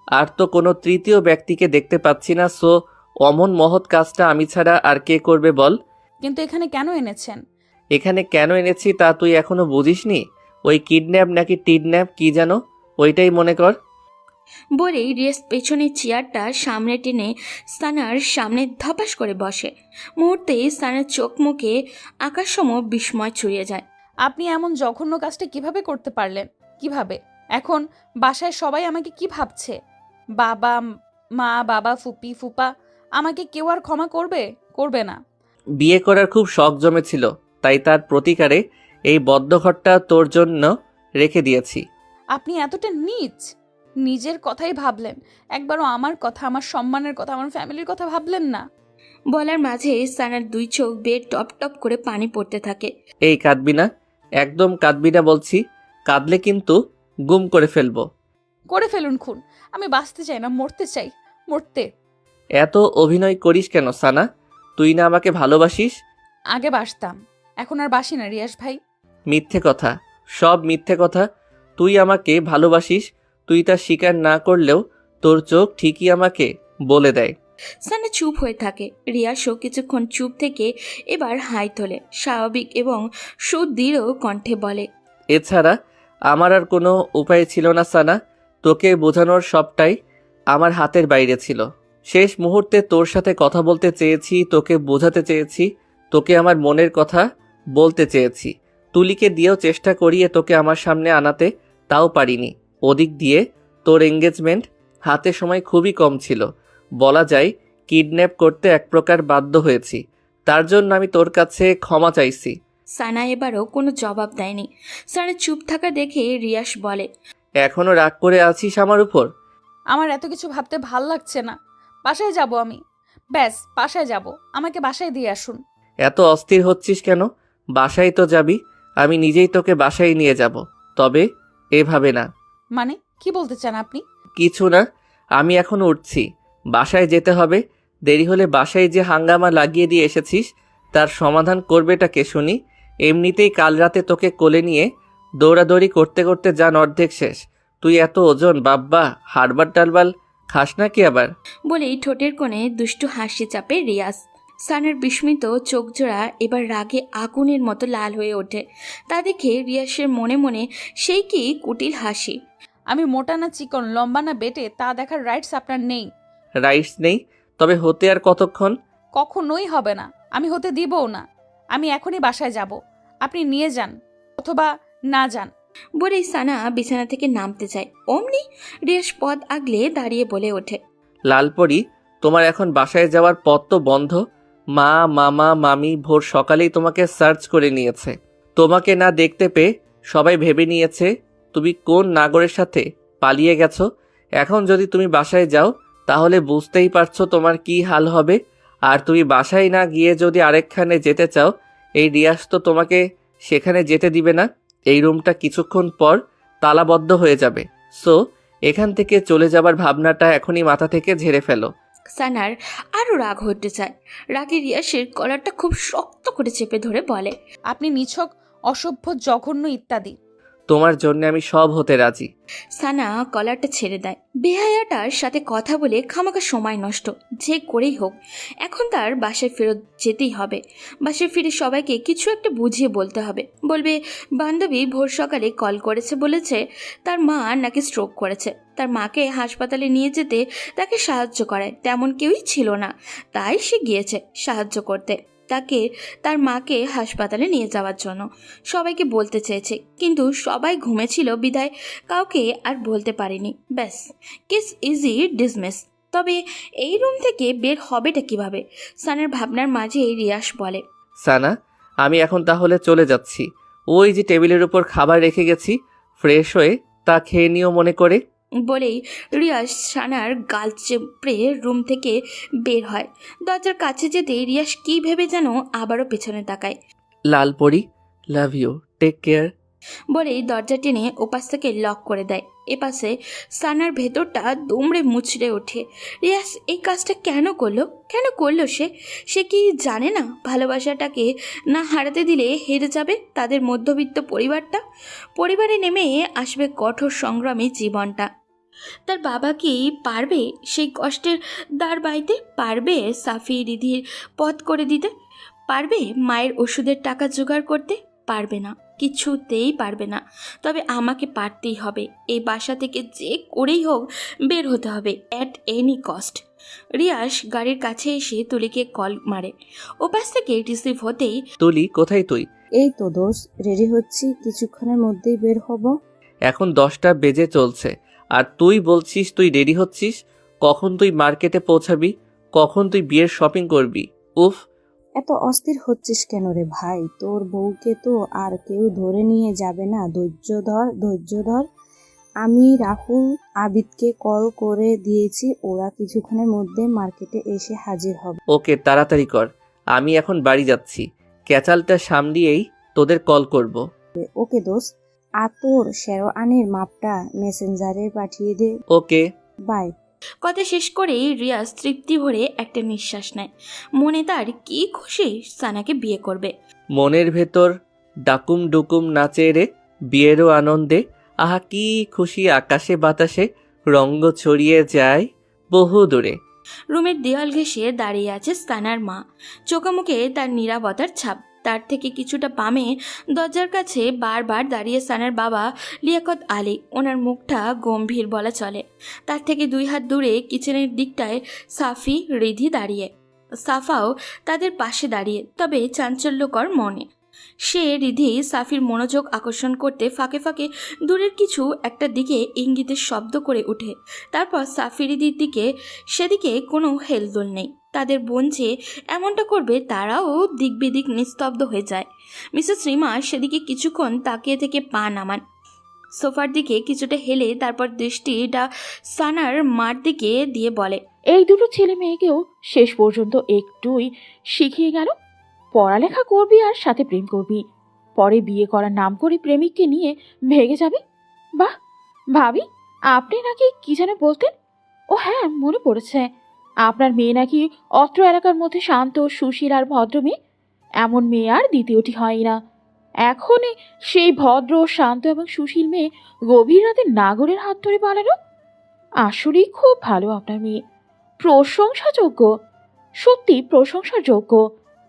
আর তো কোনো তৃতীয় ব্যক্তিকে দেখতে পাচ্ছি না। সো অমন মহৎ কাজটা আমি ছাড়া আর কে করবে বল? কিন্তু এখানে কেন এনেছেন? এখানে কেন এনেছি তা তুই এখনো বুঝিসনি? ওই কিডন্যাপ নাকি টিডন্যাপ কি যেন, ওইটাই মনে কর। বলেই রিয়াস পেছনের চেয়ারটা সামনে টেনে সানার সামনে ধপাস করে বসে। মুহূর্তেই সানার চোখ মুখে আকাশসম বিস্ময় ছড়িয়ে যায়। আপনি এমন জঘন্য কাজটা কিভাবে করতে পারলেন? কিভাবে? এখন বাসায় সবাই আমাকে কি ভাবছে? বাবা মা, বাবা, ফুপি, ফুপা, আমাকে কেউ আর ক্ষমা করবে? করবে না। বিয়ে করার খুব শখ জমেছিল, তাই তার প্রতিকারে এই বদ্ধঘরটা তোর জন্য রেখে দিয়েছি। আপনি এতটা নীচ! নিজের কথাই ভাবলেন, একবারও আমার কথা, আমার সম্মানের কথা, আমার ফ্যামিলির কথা ভাবলেন না। বলার মাঝে সানার 2 চোখ বেয়ে টপ টপ করে পানি পড়তে থাকে। এই কাঁদবি না, একদম কাঁদবি না বলছি। কাঁদলে কিন্তু গুম করে ফেলবো। করে ফেলুন খুন, আমি বাঁচতে চাই না, মরতে চাই, মরতে। এত অভিনয় করিস কেন সানা? তুই না আমাকে ভালোবাসিস? আগে বাসতাম, এখন আর বাসি না রিয়াস ভাই। মিথ্যে কথা, সব মিথ্যে কথা। তুই আমাকে ভালোবাসিস, তুই তা স্বীকার না করলেও তোর চোখ ঠিকই আমাকে বলে দেয়। সানা চুপ হয়ে থাকে। রিয়াসও কিছুক্ষণ চুপ থেকে এবার হাই তোলে, স্বাভাবিক এবং সুদৃঢ় কণ্ঠে বলে, এছাড়া আমার আর কোনো উপায় ছিল না সানা। তোকে বোঝানোর সবটাই আমার হাতের বাইরে ছিল। শেষ মুহূর্তে তোর সাথে কথা বলতে চেয়েছি, তোকে বোঝাতে চেয়েছি, তোকে আমার মনের কথা বলতে চেয়েছি। তুলিকে দিয়েও চেষ্টা করিয়ে তোকে আমার সামনে আনাতে, তাও পারিনি। ওদিক দিয়ে তোর এঙ্গেজমেন্ট হাতে সময় খুবই কম ছিল। বলা যায় কিডন্যাপ করতে এক প্রকার বাধ্য হয়েছি। তার জন্য আমি তোর কাছে ক্ষমা চাইছি। সানা এবারও কোনো জবাব দেয়নি। সানা চুপ থাকা দেখে রিয়াস বলে, এখনো রাগ করে আছিস আমার উপর? আমার এত কিছু ভাবতে ভাল লাগছে না। বাসায় যাব আমি। ব্যাস, বাসায় যাব। আমাকে বাসায় দিয়ে আসুন। এত অস্থির হচ্ছিস কেন? বাসায় তো যাবি, আমি নিজেই তোকে বাসায় নিয়ে যাব। তবে এভাবে না। মানে কি বলতে চান আপনি? কিছু না, আমি এখন উঠছি। বাসায় যেতে হবে। দেরি হলে বাসায় যে হাঙ্গামা লাগিয়ে দিয়ে এসেছিস তার সমাধান করবেটা কে শুনি? এমনিতেই কাল রাতে তোকে কোলে নিয়ে দৌড়াদৌড়ি করতে করতে যান অর্ধেক শেষ। তুই এত ওজন বাব্বা, হারবার টালবাল খাস না কি আবার? বলেই ঠোঁটের কোণে দুষ্টু হাসি চাপে রিয়াস। সানার বিস্মিত চোখজোড়া এবার রাগে আগুনের মতো লাল হয়ে ওঠে। তা দেখে রিয়াসের মনে মনে সেই কি কুটিল হাসি। আমি মোটা না চিকন, লম্বা না বেটে তা দেখার রাইটস আপনার নেই। রাইটস নেই? তবে হতে আর কতক্ষণ? কখনোই হবে না। আমি হতে দিবও না। আমি এখনই বাসায় যাব। আপনি নিয়ে যান অথবা না যান। বলেই সানা বিছানা থেকে নামতে চায়। অমনি রিয়াস পথ আগলে দাঁড়িয়ে বলে ওঠে, লালপরি, তোমার এখন বাসায় যাওয়ার পথ তো বন্ধ। মা, মামা, মামি ভোর সকালেই তোমাকে সার্চ করে নিয়েছে। তোমাকে না দেখতে পেয়ে সবাই ভেবে নিয়েছে তুমি কোন নাগরের সাথে পালিয়ে গেছো। এখন যদি তুমি বাসায় যাও তাহলে বুঝতেই পারছো তোমার কি হাল হবে। আর তুমি বাসায় না গিয়ে যদি আরেকখানে যেতে চাও, এই রিয়াজ তো তোমাকে সেখানে যেতে দিবে না। এই রুমটা কিছুক্ষণ পর তালাবদ্ধ হয়ে যাবে। সো এখান থেকে চলে যাবার ভাবনাটা এখনই মাথা থেকে ঝেড়ে ফেলো। সানার আরও রাগ হতে চায়। রাগে রিয়াসের কলারটা খুব শক্ত করে চেপে ধরে বলে, আপনি নিছক, অসভ্য, জঘন্য ইত্যাদি। তোমার জন্য আমি সব হতে রাজি। সানা কলারটা ছেড়ে দেয়। বেহায়াটার সাথে কথা বলে খামাখা সময় নষ্ট যে করেই হোক এখন তার বাসায় ফেরত যেতেই হবে। বাসায় ফিরে সবাইকে কিছু একটা বুঝিয়ে বলতে হবে। বলবে বান্ধবী ভোর সকালে কল করেছে, বলেছে তার মা নাকি স্ট্রোক করেছে। তার মাকে হাসপাতালে নিয়ে যেতে তাকে সাহায্য করায় তেমন কেউই ছিল না, তাই সে গিয়েছে সাহায্য করতে তাকে, তার মাকে হাসপাতালে নিয়ে যাওয়ার জন্য। সবাইকে বলতে চেয়েছে কিন্তু সবাই ঘুমেছিল বিদায় কাউকে আর বলতে পারেনি। ব্যাস, কেস ইজি ডিসমিস। তবে এই রুম থেকে বের হবেটা কিভাবে? সানার ভাবনার মাঝে রিয়াস বলে, সানা, আমি এখন তাহলে চলে যাচ্ছি। ওই যে টেবিলের উপর খাবার রেখে গেছি, ফ্রেশ হয়ে তা খেয়ে নিও মনে করে। বলেই রিয়াস সানার গাল চেপড়ে রুম থেকে বের হয়। দরজার কাছে যেতে রিয়াস কী ভেবে যেন আবারও পেছনে তাকায়। লালপরি, লাভ ইউ, টেক কেয়ার। বলেই দরজা টেনে ওপাশ থেকে লক করে দেয়। এপাশে সানার ভেতরটা দুমড়ে মুচড়ে ওঠে। রিয়াস এই কাজটা কেন করলো সে কি জানে না ভালোবাসাটাকে না হারাতে দিলে হেরে যাবে তাদের মধ্যবিত্ত পরিবারে নেমে আসবে কঠোর সংগ্রামী জীবনটা। তার বাবা কি পারবে সেই কষ্টের দাঁড় বাইতে? পারবে সাফি রিধির পথ করে দিতে? পারবে মায়ের ওষুধের টাকা জোগাড় করতে? পারবে না, কিছুতেই পারবে না। তবে আমাকে পারতেই হবে। এই বাসা থেকে যে করেই হোক বের হতে হবে, অ্যাট এনি কস্ট। রিয়াস গাড়ির কাছে এসে তুলিকে কল মারে। ওপাশ থেকে রিসিভ হতেই, তুলি, কোথায় তুই? এই তো দোষ, রেডি হচ্ছি, কিছুক্ষণের মধ্যেই বের হব। এখন 10টা বেজে চলছে আর তুই বলছিস তুই রেডি হচ্ছিস? কখন তুই মার্কেটে পৌঁছাবি? কখন তুই বিয়ের শপিং করবি? উফ, এত অস্থির হচ্ছিস কেন রে ভাই? তোর বউকে তো আর কেউ ধরে নিয়ে যাবে না। ধৈর্য ধর। আমি রাহুল আবিদকে কল করে দিয়েছি, ওরা কিছুক্ষণের মধ্যে মার্কেটে এসে হাজির হবে। ওকে, তাড়াতাড়ি কর। আমি এখন বাড়ি যাচ্ছি। ক্যাচালটা সামলিয়েই তোদের কল করব। ওকে দোস্ত, আর তোর শেরওয়ানির মাপটা মেসেঞ্জারে পাঠিয়ে দে। ওকে, বাই। কথা শেষ করেই রিয়াজ তৃপ্তি ভরে একটা নিঃশ্বাস নেয়। মনে তার কি খুশি সানাকে বিয়ে করবে। মনের ভেতর ডাকুম ডুকুম নাচে রে, বিয়েরও আনন্দে আহা কি খুশি, আকাশে বাতাসে রঙ্গ ছড়িয়ে যায় বহু দূরে। রুমের দেওয়াল ঘেঁষে দাঁড়িয়ে আছে সানার মা, চোখামুখে তার নীরবতার ছাপ। তার থেকে কিছুটা বামে দরজার কাছে বারবার দাঁড়িয়ে সানার বাবা লিয়াকত আলী। ওনার মুখটা গম্ভীর বলা চলে। তার থেকে 2 হাত দূরে কিচেনের দিকটায় সাফি, রিধি দাঁড়িয়ে। সাফাও তাদের পাশে দাঁড়িয়ে, তবে চাঞ্চল্যকর মনে। সে রিধি সাফির মনোযোগ আকর্ষণ করতে ফাঁকে ফাঁকে দূরের কিছু একটা দিকে ইঙ্গিতের শব্দ করে ওঠে। তারপর সাফি রিধির দিকে, সেদিকে কোনো হেলদোল নেই। তাদের বোন যে এমনটা করবে তারাও দিক বিদিক নিস্তব্ধ হয়ে যায়। মিসেস রিমা সেদিকে কিছুক্ষণ তাকিয়ে থেকে পা নামান, সোফার দিকে কিছুটা হেলে তারপর দৃষ্টিটা সানার মার দিকে দিয়ে বলে, এই দুটো ছেলে মেয়েকেও শেষ পর্যন্ত একটুই শিখিয়ে গেল। পড়ালেখা করবি আর সাথে প্রেম করবি, পরে বিয়ে করার নাম করে প্রেমিককে নিয়ে ভেগে যাবি। বাহ ভাবি, আপনি নাকি কি যেন বলতেন? ও হ্যাঁ, মনে পড়েছে। আপনার মেয়ে নাকি অত্র এলাকার মধ্যে শান্ত, সুশীল আর ভদ্র মেয়ে। এমন মেয়ে আর দ্বিতীয়টি হয় না। এখনই সেই ভদ্র, শান্ত এবং সুশীল মেয়ে গভীর রাতে নাগরের হাত ধরে পালালো। আসলেই খুব ভালো আপনার মেয়ে, প্রশংসাযোগ্য, সত্যি প্রশংসার যোগ্য।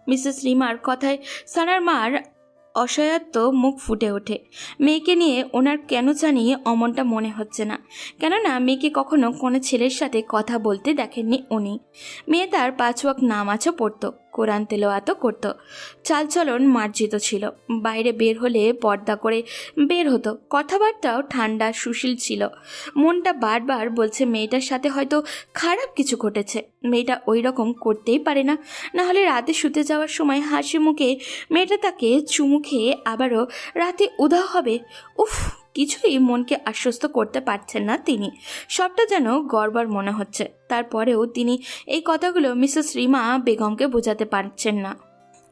মিসেস রিমার কথায় সানার মার অসহায়ত্ব মুখ ফুটে ওঠে। মেয়েকে নিয়ে ওনার কেন জানি অমনটা মনে হচ্ছে না, কেননা মেয়েকে কখনো কোনো ছেলের সাথে কথা বলতে দেখেননি উনি। মেয়ে তার 5 ওয়াক্ত নামাজও পড়তো, কোরআন তেলাওয়াতও করতো, চালচলন মার্জিত ছিল। বাইরে বের হলে পর্দা করে বের হতো, কথাবার্তাও ঠান্ডা সুশীল ছিল। মনটা বারবার বলছে মেয়েটার সাথে হয়তো খারাপ কিছু ঘটেছে। মেয়েটা ওই রকম করতেই পারে না, না হলে রাতে শুতে যাওয়ার সময় হাসি মুখে মেয়েটা তাকে চুমু খেয়ে আবারও রাতে উধাও হবে। উফ, কিছুই মনকে আশ্বস্ত করতে পারছেন না তিনি। সবটা যেন গড়বড় মনে হচ্ছে। তারপরেও তিনি এই কথাগুলো মিসেস রিমা বেগমকে বোঝাতে পারছেন না।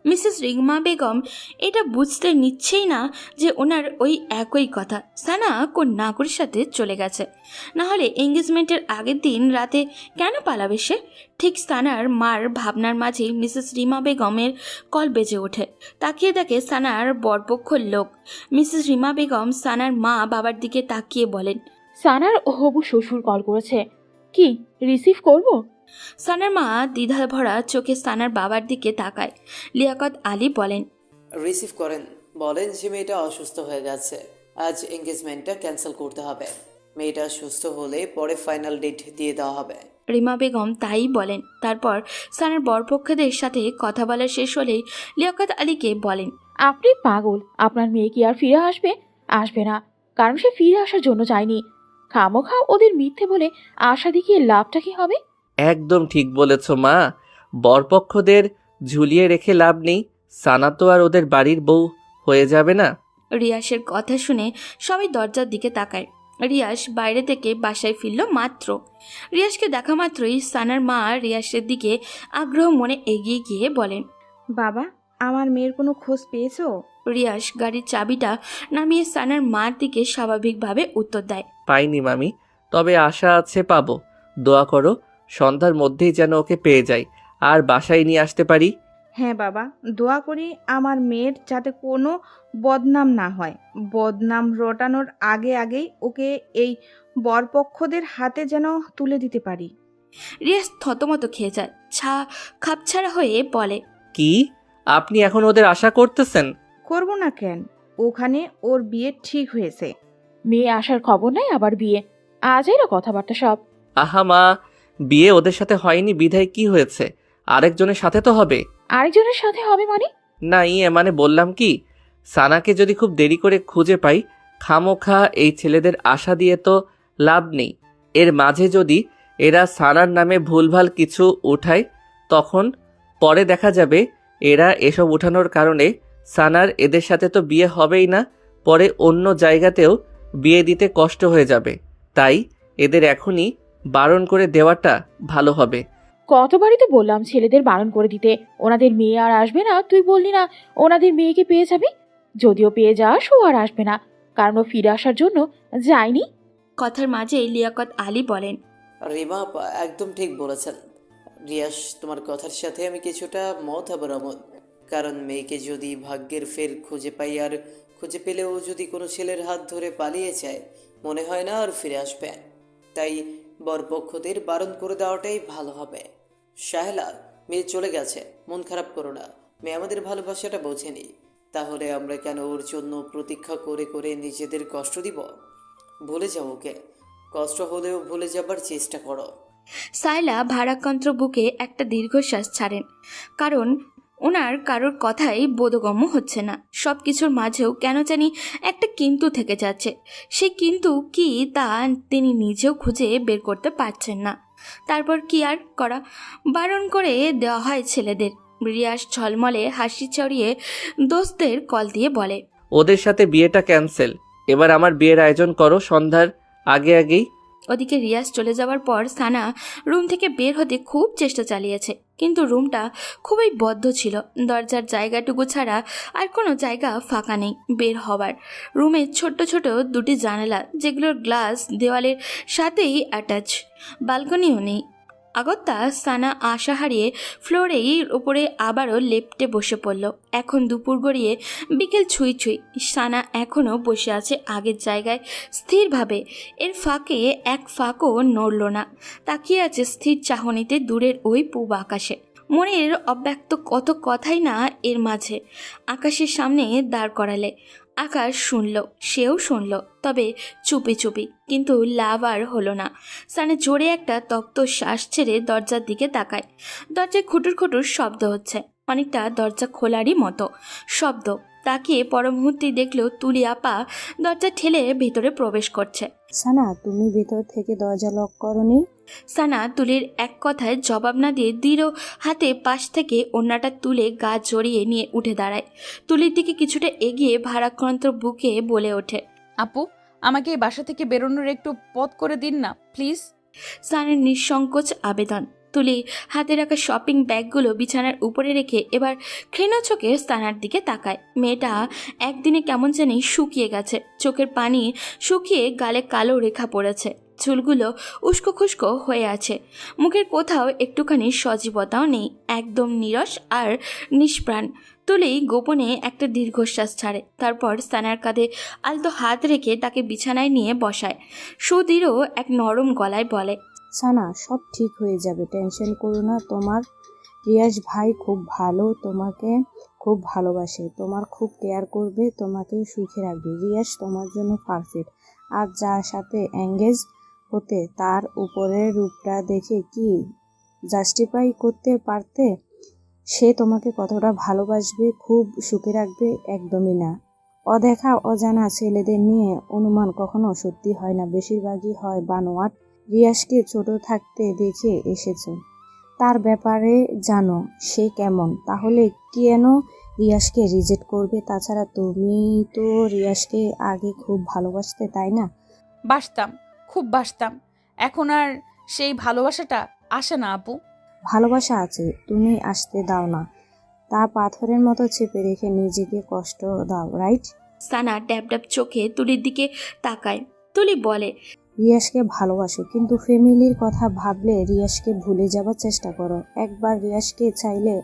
মিসেস রিমা বেগম এটা বুঝতে নিচ্ছেই না যে ওনার ওই একই কথা সানা কোন নাগরের সাথে চলে গেছে। না হলে এঙ্গেজমেন্টের আগের দিন রাতে কেন পালাবে সে? ঠিক সানার মার ভাবনার মাঝেই মিসেস রিমা বেগমের কল বেজে ওঠে। তাকিয়ে দেখে সানার বরপক্ষর লোক। মিসেস রিমা বেগম সানার মা বাবার দিকে তাকিয়ে বলেন, সানার হবু শ্বশুর কল করেছে, কি রিসিভ করব? সানার মা দ্বিধা ভরা চোখে সানার বাবার দিকে তাকায়। লিয়াকত আলী বলেন, রিসিভ করেন, বলেন যে মেয়েটা অসুস্থ হয়ে গেছে, আজ এঙ্গেজমেন্টটা ক্যান্সেল করতে হবে। মেয়েটা সুস্থ হলে পরে ফাইনাল ডেট দিয়ে দেওয়া হবে। রিমা বেগম তাই বলেন। তারপর সানার বরপক্ষদের সাথে কথা বলা শেষ হলেই লিয়াকত আলীকে বলেন, আপনি পাগল, আপনার মেয়ে কি আর ফিরে আসবে? আসবে না, কারণ সে ফিরে আসার জন্য চায়নি। খামোখা ওদের মিথ্যে বলে আশা দেখিয়ে লাভটা কি হবে? একদম ঠিক বলেছ মা, বরপক্ষদের ঝুলিয়ে রেখে লাভ নেই। সানা তো আর ওদের বাড়ির বউ হয়ে যাবে না। রিয়াসের কথা শুনে সবাই দরজার দিকে তাকায়। রিয়াস বাইরে থেকে বাসায় ফিরল মাত্র। রিয়াসকে দেখা মাত্রই সানার মা রিয়াসের দিকে আগ্রহ মনে এগিয়ে গিয়ে বলেন, বাবা, আমার মেয়ের কোনো খোঁজ পেয়েছো? রিয়াস গাড়ির চাবিটা নামিয়ে সানার মার দিকে স্বাভাবিকভাবে উত্তর দেয়, পাইনি মামি, তবে আশা আছে পাবো। দোয়া করো সন্ধ্যার মধ্যেই যেন ওকে পেয়ে যাই আর বাসায় নিয়ে আসতে পারি। হ্যাঁ বাবা, দোয়া করি আমার মেয়ের যাতে কোনো বদনাম না হয়। বদনাম রটানোর আগেই ওকে এই বরপক্ষদের হাতে যেন তুলে দিতে পারি। রিয়াস থতমত খেয়ে যায়, খাপছাড়া হয়ে বলে, কি আপনি এখন ওদের আশা করতেছেন? করব না কেন, ওখানে ওর বিয়ে ঠিক হয়েছে। মেয়ে আসার খবর নাই, আবার বিয়ে? আজ এলো কথাবার্তা সব। আহা মা, বিয়ে ওদের সাথে হয়নি বিধায় কি হয়েছে? আরেকজনের সাথে তো হবে। আরেকজনের সাথে হবে মানে? না মানে বললাম কি, সানাকে যদি খুব দেরি করে খুঁজে পাই, খামোখা এই ছেলেদের আশা দিয়ে তো লাভ নেই। এর মাঝে যদি এরা সানার নামে ভুলভাল কিছু উঠায়, তখন পরে দেখা যাবে এরা এসব উঠানোর কারণে সানার এদের সাথে তো বিয়ে হবেই না, পরে অন্য জায়গাতেও বিয়ে দিতে কষ্ট হয়ে যাবে। তাই এদের এখনই বারণ করে দেওয়াটা ভালো হবে। কতবারই তো বললাম ছেলেদের বারণ করে দিতে, ওনাদের মেয়ে আর আসবে না। তুই বললি না ওনাদের মেয়েকে পেয়ে যাবি? যদিও পেয়ে যাস, ও আর আসবে না, কারণ ও ফিরে আসার জন্য যায়নি। কথার মাঝে লিয়াকত আলী বলেন, রিমা একদম ঠিক বলেছেন। রিয়াস, তোমার কথার সাথে আমি কিছুটা মত আবার অমত। কারণ মেয়েকে যদি ভাগ্যের ফের খুঁজে পাই আর খুঁজে পেলেও যদি কোনো ছেলের হাত ধরে পালিয়ে যায় মনে হয় না আর ফিরে আসবে। তাই বরপক্ষদের বারণ করে দেওয়াটাই ভালো হবে। শাহেলা, মেয়ে চলে গেছে, মন খারাপ করো না। মেয়ে আমাদের ভালোবাসাটা বোঝেনি, তাহলে আমরা কেন ওর জন্য প্রতীক্ষা করে করে নিজেদের কষ্ট দিব? ভুলে যাও ওকে, কষ্ট হলেও ভুলে যাবার চেষ্টা করো। সাইলা ভারাক্রান্ত বুকে একটা দীর্ঘশ্বাস ছাড়েন, কারণ ওনার কারোর কথাই বোধগম্য হচ্ছে না। সব কিছুর মাঝেও কেন জানি একটা কিন্তু থেকে যাচ্ছে। সে কিন্তু কি তা তিনি নিজেও খুঁজে বের করতে পারছেন না। তারপর কি আর করা, বারণ করে দেওয়া হয় ছেলেদের। রিয়াজ ঝলমলে হাসি ছড়িয়ে দোস্তদের কল দিয়ে বলে, ওদের সাথে বিয়েটা ক্যান্সেল, এবার আমার বিয়ের আয়োজন করো সন্ধ্যার আগেই। ওদিকে রিয়াজ চলে যাওয়ার পর সানা রুম থেকে বের হতে খুব চেষ্টা চালিয়েছে, কিন্তু রুমটা খুবই বদ্ধ ছিল। দরজার জায়গাটুকু ছাড়া আর কোনো জায়গা ফাঁকা নেই বের হওয়ার। রুমে ছোট্ট ছোট দুটি জানালা, যেগুলোর গ্লাস দেওয়ালের সাথেই অ্যাটাচ। ব্যালকনিও নেই। আগত্যা সানা আশা হারিয়ে ফ্লোরেই উপরে আবারও লেপ্টে বসে পড়ল। এখন দুপুর গড়িয়ে বিকেল ছুঁই ছুঁই। সানা এখনও বসে আছে আগের জায়গায় স্থিরভাবে। এর ফাঁকে এক ফাঁকও নড়ল না, তাকিয়ে আছে স্থির চাহনিতে দূরের ওই পূব আকাশে। মনের অব্যক্ত কত কথাই না এর মাঝে। আকাশের সামনে দাঁড় করালে আকাশ শুনল, সেও শুনল, তবে চুপি চুপি। কিন্তু লাভ আর হলো না। সানে জোরে একটা তপ্ত শ্বাস ছেড়ে দরজার দিকে তাকায়। দরজায় খুটুর খুটুর শব্দ হচ্ছে, অনেকটা দরজা খোলারই মতো শব্দ। তাকিয়ে পর মুহূর্তেই দেখল তুলি আপা দরজা ঠেলে ভেতরে প্রবেশ করছে। সানা, তুমি ভেতর থেকে দরজা লক করনি? সানা তুলির এক কথায় জবাব না দিয়ে দৃঢ় হাতে পাশ থেকে ওড়নাটা তুলে গা জড়িয়ে নিয়ে উঠে দাঁড়ায়। তুলির দিকে কিছুটা এগিয়ে ভারাক্রান্ত বুকে বলে ওঠে, আপু, আমাকে এই বাসা থেকে বেরোনোর একটু পথ করে দিন না প্লিজ। সানের নিঃসংকোচ আবেদন। তুলি হাতে রাখা শপিং ব্যাগগুলো বিছানার উপরে রেখে এবার ক্ষীণ চোখে সানার দিকে তাকায়। মেয়েটা একদিনে কেমন জানি শুকিয়ে গেছে, চোখের পানি শুকিয়ে গালে কালো রেখা পড়েছে, চুলগুলো উস্কো খুস্কো হয়ে আছে, মুখের কোথাও একটুখানি সজীবতাও নেই, একদম নীরস আর নিষ্প্রাণ। তুলি গোপনে একটা দীর্ঘশ্বাস ছাড়ে, তারপর সানার কাঁধে আলতো হাত রেখে তাকে বিছানায় নিয়ে বসায়। সুদৃঢ় এক নরম গলায় বলে, সানা, সব ঠিক হয়ে যাবে, টেনশন করো না। তোমার রিয়াজ ভাই খুব ভালো, তোমাকে খুব ভালোবাসে, তোমার খুব কেয়ার করবে, তোমাকে সুখে রাখবে। রিয়াজ তোমার জন্য পারফেক্ট। আর যার সাথে এঙ্গেজ হতে তার উপরের রূপটা দেখে কি জাস্টিফাই করতে পারতে সে তোমাকে কতটা ভালোবাসবে, খুব সুখে রাখবে? একদমই না। অদেখা অজানা ছেলেদের নিয়ে অনুমান কখনো সত্যি হয় না, বেশিরভাগই হয় বানোয়াট। রিয়াজকে ছোট থাকতে দেখে এসেছো, তার ব্যাপারে জানো সে কেমন, তাহলে কেন রিয়াজকে রিজেক্ট করবে? তাছাড়া তুমি তো রিয়াজকে আগে খুব ভালোবাসতে, তাই না? বাসতাম, খুব বাসতাম। এখন আর সেই ভালোবাসাটা আসে না আপু। ভালোবাসা আছে, তুমি আসতে দাও না। তা পাথরের মতো চেপে রেখে নিজেকে কষ্ট দাও, রাইট? সানা ড্যাব ড্যাব চোখে তুলির দিকে তাকায়। তুলি বলে, রিয়াজকে ভালোবাসো, কিন্তু ফ্যামিলির কথা ভাবলে রিয়াজকে ভুলে যাবার চেষ্টা করো। একবার রিয়াজকে চাইলে,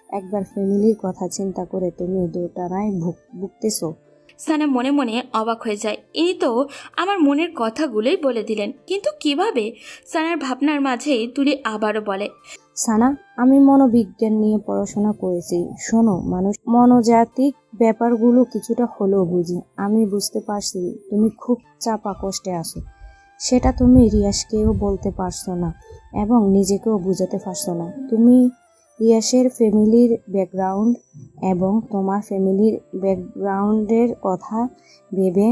একবার ফ্যামিলির কথা চিন্তা করে তুমি দুটানায় ভুগতেছো। সানা মনে মনে অবাক হয়ে যায়, ইনি তো আমার মনের কথাগুলোই বলে দিলেন, কিন্তু কিভাবে? সানার ভাবনার মাঝেই তুলি আবারও বলে, সানা, আমি মনোবিজ্ঞান নিয়ে পড়াশোনা করেছি। শোনো, মানুষ মনোজাতিক ব্যাপারগুলো কিছুটা হলেও বুঝি। আমি বুঝতে পারছি তুমি খুব চাপা কষ্টে আছো। সেটা তুমি রিয়াজকেও বলতে পারছো না এবং নিজেকেও বুঝাতে পারছো না। তুমি রিয়াজের ফ্যামিলির ব্যাকগ্রাউন্ড এবং তোমার ফ্যামিলির ব্যাকগ্রাউন্ডের কথা ভেবে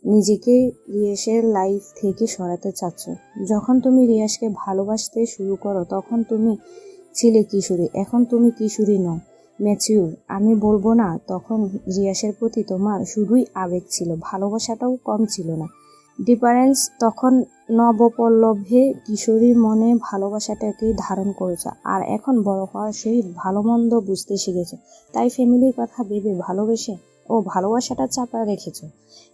নিজেকে রিয়াজের লাইফ থেকে সরাতে চাচ্ছ। যখন তুমি রিয়াজকে ভালোবাসতে শুরু করো তখন তুমি ছিলে কিশোরী, এখন তুমি কিশোরী নও, ম্যাচিউর। আমি বলবো না তখন রিয়াজের প্রতি তোমার শুধুই আবেগ ছিল, ভালোবাসাটাও কম ছিল না। ডিফারেন্স তখন নবপল্লভে কিশোরীর মনে ভালোবাসাটাকে ধারণ করেছ, আর এখন বড় হওয়ার সহিত ভালো মন্দ বুঝতে শিখেছ, তাই ফ্যামিলির কথা ভেবে ভালোবেসে ও ভালোবাসাটা চাপা রেখেছ।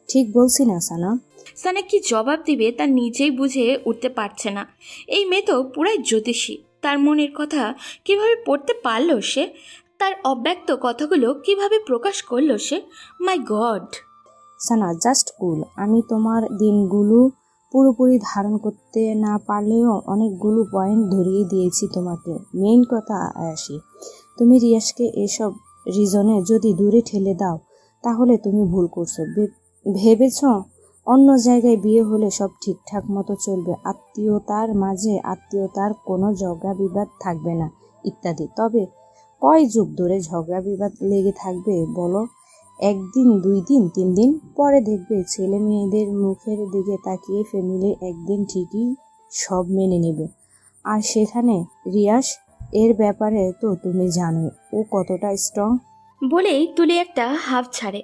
ঠিক বলছি না সানা? সানা কি জবাব দিবে তা নিজেই বুঝে উঠতে পারছে না। এই মেয়ে তো পুরাই জ্যোতিষী। তার মনের কথা কিভাবে পড়তে পারল সে? তার অব্যক্ত কথাগুলো কিভাবে প্রকাশ করলো সে? মাই গড! সানা জাস্ট কুল। আমি তোমার দিনগুলো পুরোপুরি ধারণ করতে না পারলেও অনেকগুলো পয়েন্ট ধরিয়ে দিয়েছি তোমাকে। মেইন কথা আসি, তুমি রিয়াজকে এসব রিজনে যদি দূরে ঠেলে দাও তাহলে তুমি ভুল করছো। ভেবেছ অন্য জায়গায় বিয়ে হলে সব ঠিকঠাক মতো চলবে, আত্মীয়তার মাঝে আত্মীয়তার কোনো ঝগড়া বিবাদ থাকবে না ইত্যাদি। তবে কয় যুগ ধরে ঝগড়া বিবাদ লেগে থাকবে বলো? একদিন, 2 দিন, 3 দিন পরে দেখবে ছেলে মেয়েদের মুখের দিকে তাকিয়ে ফ্যামিলি একদিন ঠিকই সব মেনে নেবে। আর সেখানে রিয়াজ এর ব্যাপারে তো তুমি জানো ও কতটা স্ট্রং। বলেই তুলি একটা হাফ ছাড়ে।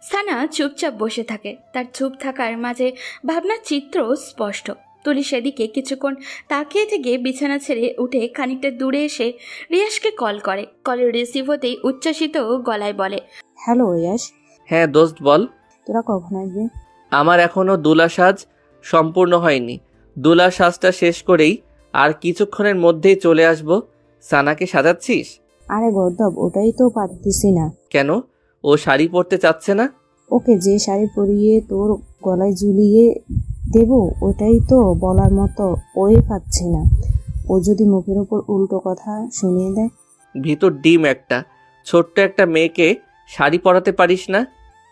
সানা চুপচাপ বসে থাকে। তার চুপ থাকার মাঝে ভাবনার চিত্র স্পষ্ট। তুলি সেদিকে কিছুক্ষণ তাকিয়ে থেকে বিছানা ছেড়ে উঠে খানিকটা দূরে এসে রিয়াজকে কল করে। কলের রিসিভ হতেই উচ্ছ্বাসিত গলায় বলে, হ্যালো রিয়াজ, হ্যাঁ দোস্ত বল। তোরা কখন আসবে? আমার এখনো দুলা সাজ সম্পূর্ণ হয়নি। দুলা সাজটা শেষ করেই আর কিছুক্ষণের মধ্যেই চলে আসব। সানাকে সাজাচ্ছিস? আরে গর্দব, ওটাই তো পারতেছি না। কেন? ও শাড়ি পরতে চাচ্ছে না? ওকে যে শাড়ি পরিয়ে তোর গলায় ঝুলিয়ে দেব ওটাই তো বলার মতো ওই পাচ্ছি না। ও যদি মুখের উপর উল্টো কথা শুনিয়ে দেয়। ভিতর ডিম একটা, ছোট্ট একটা মেয়েকে শাড়ি পরাতে পারিস না?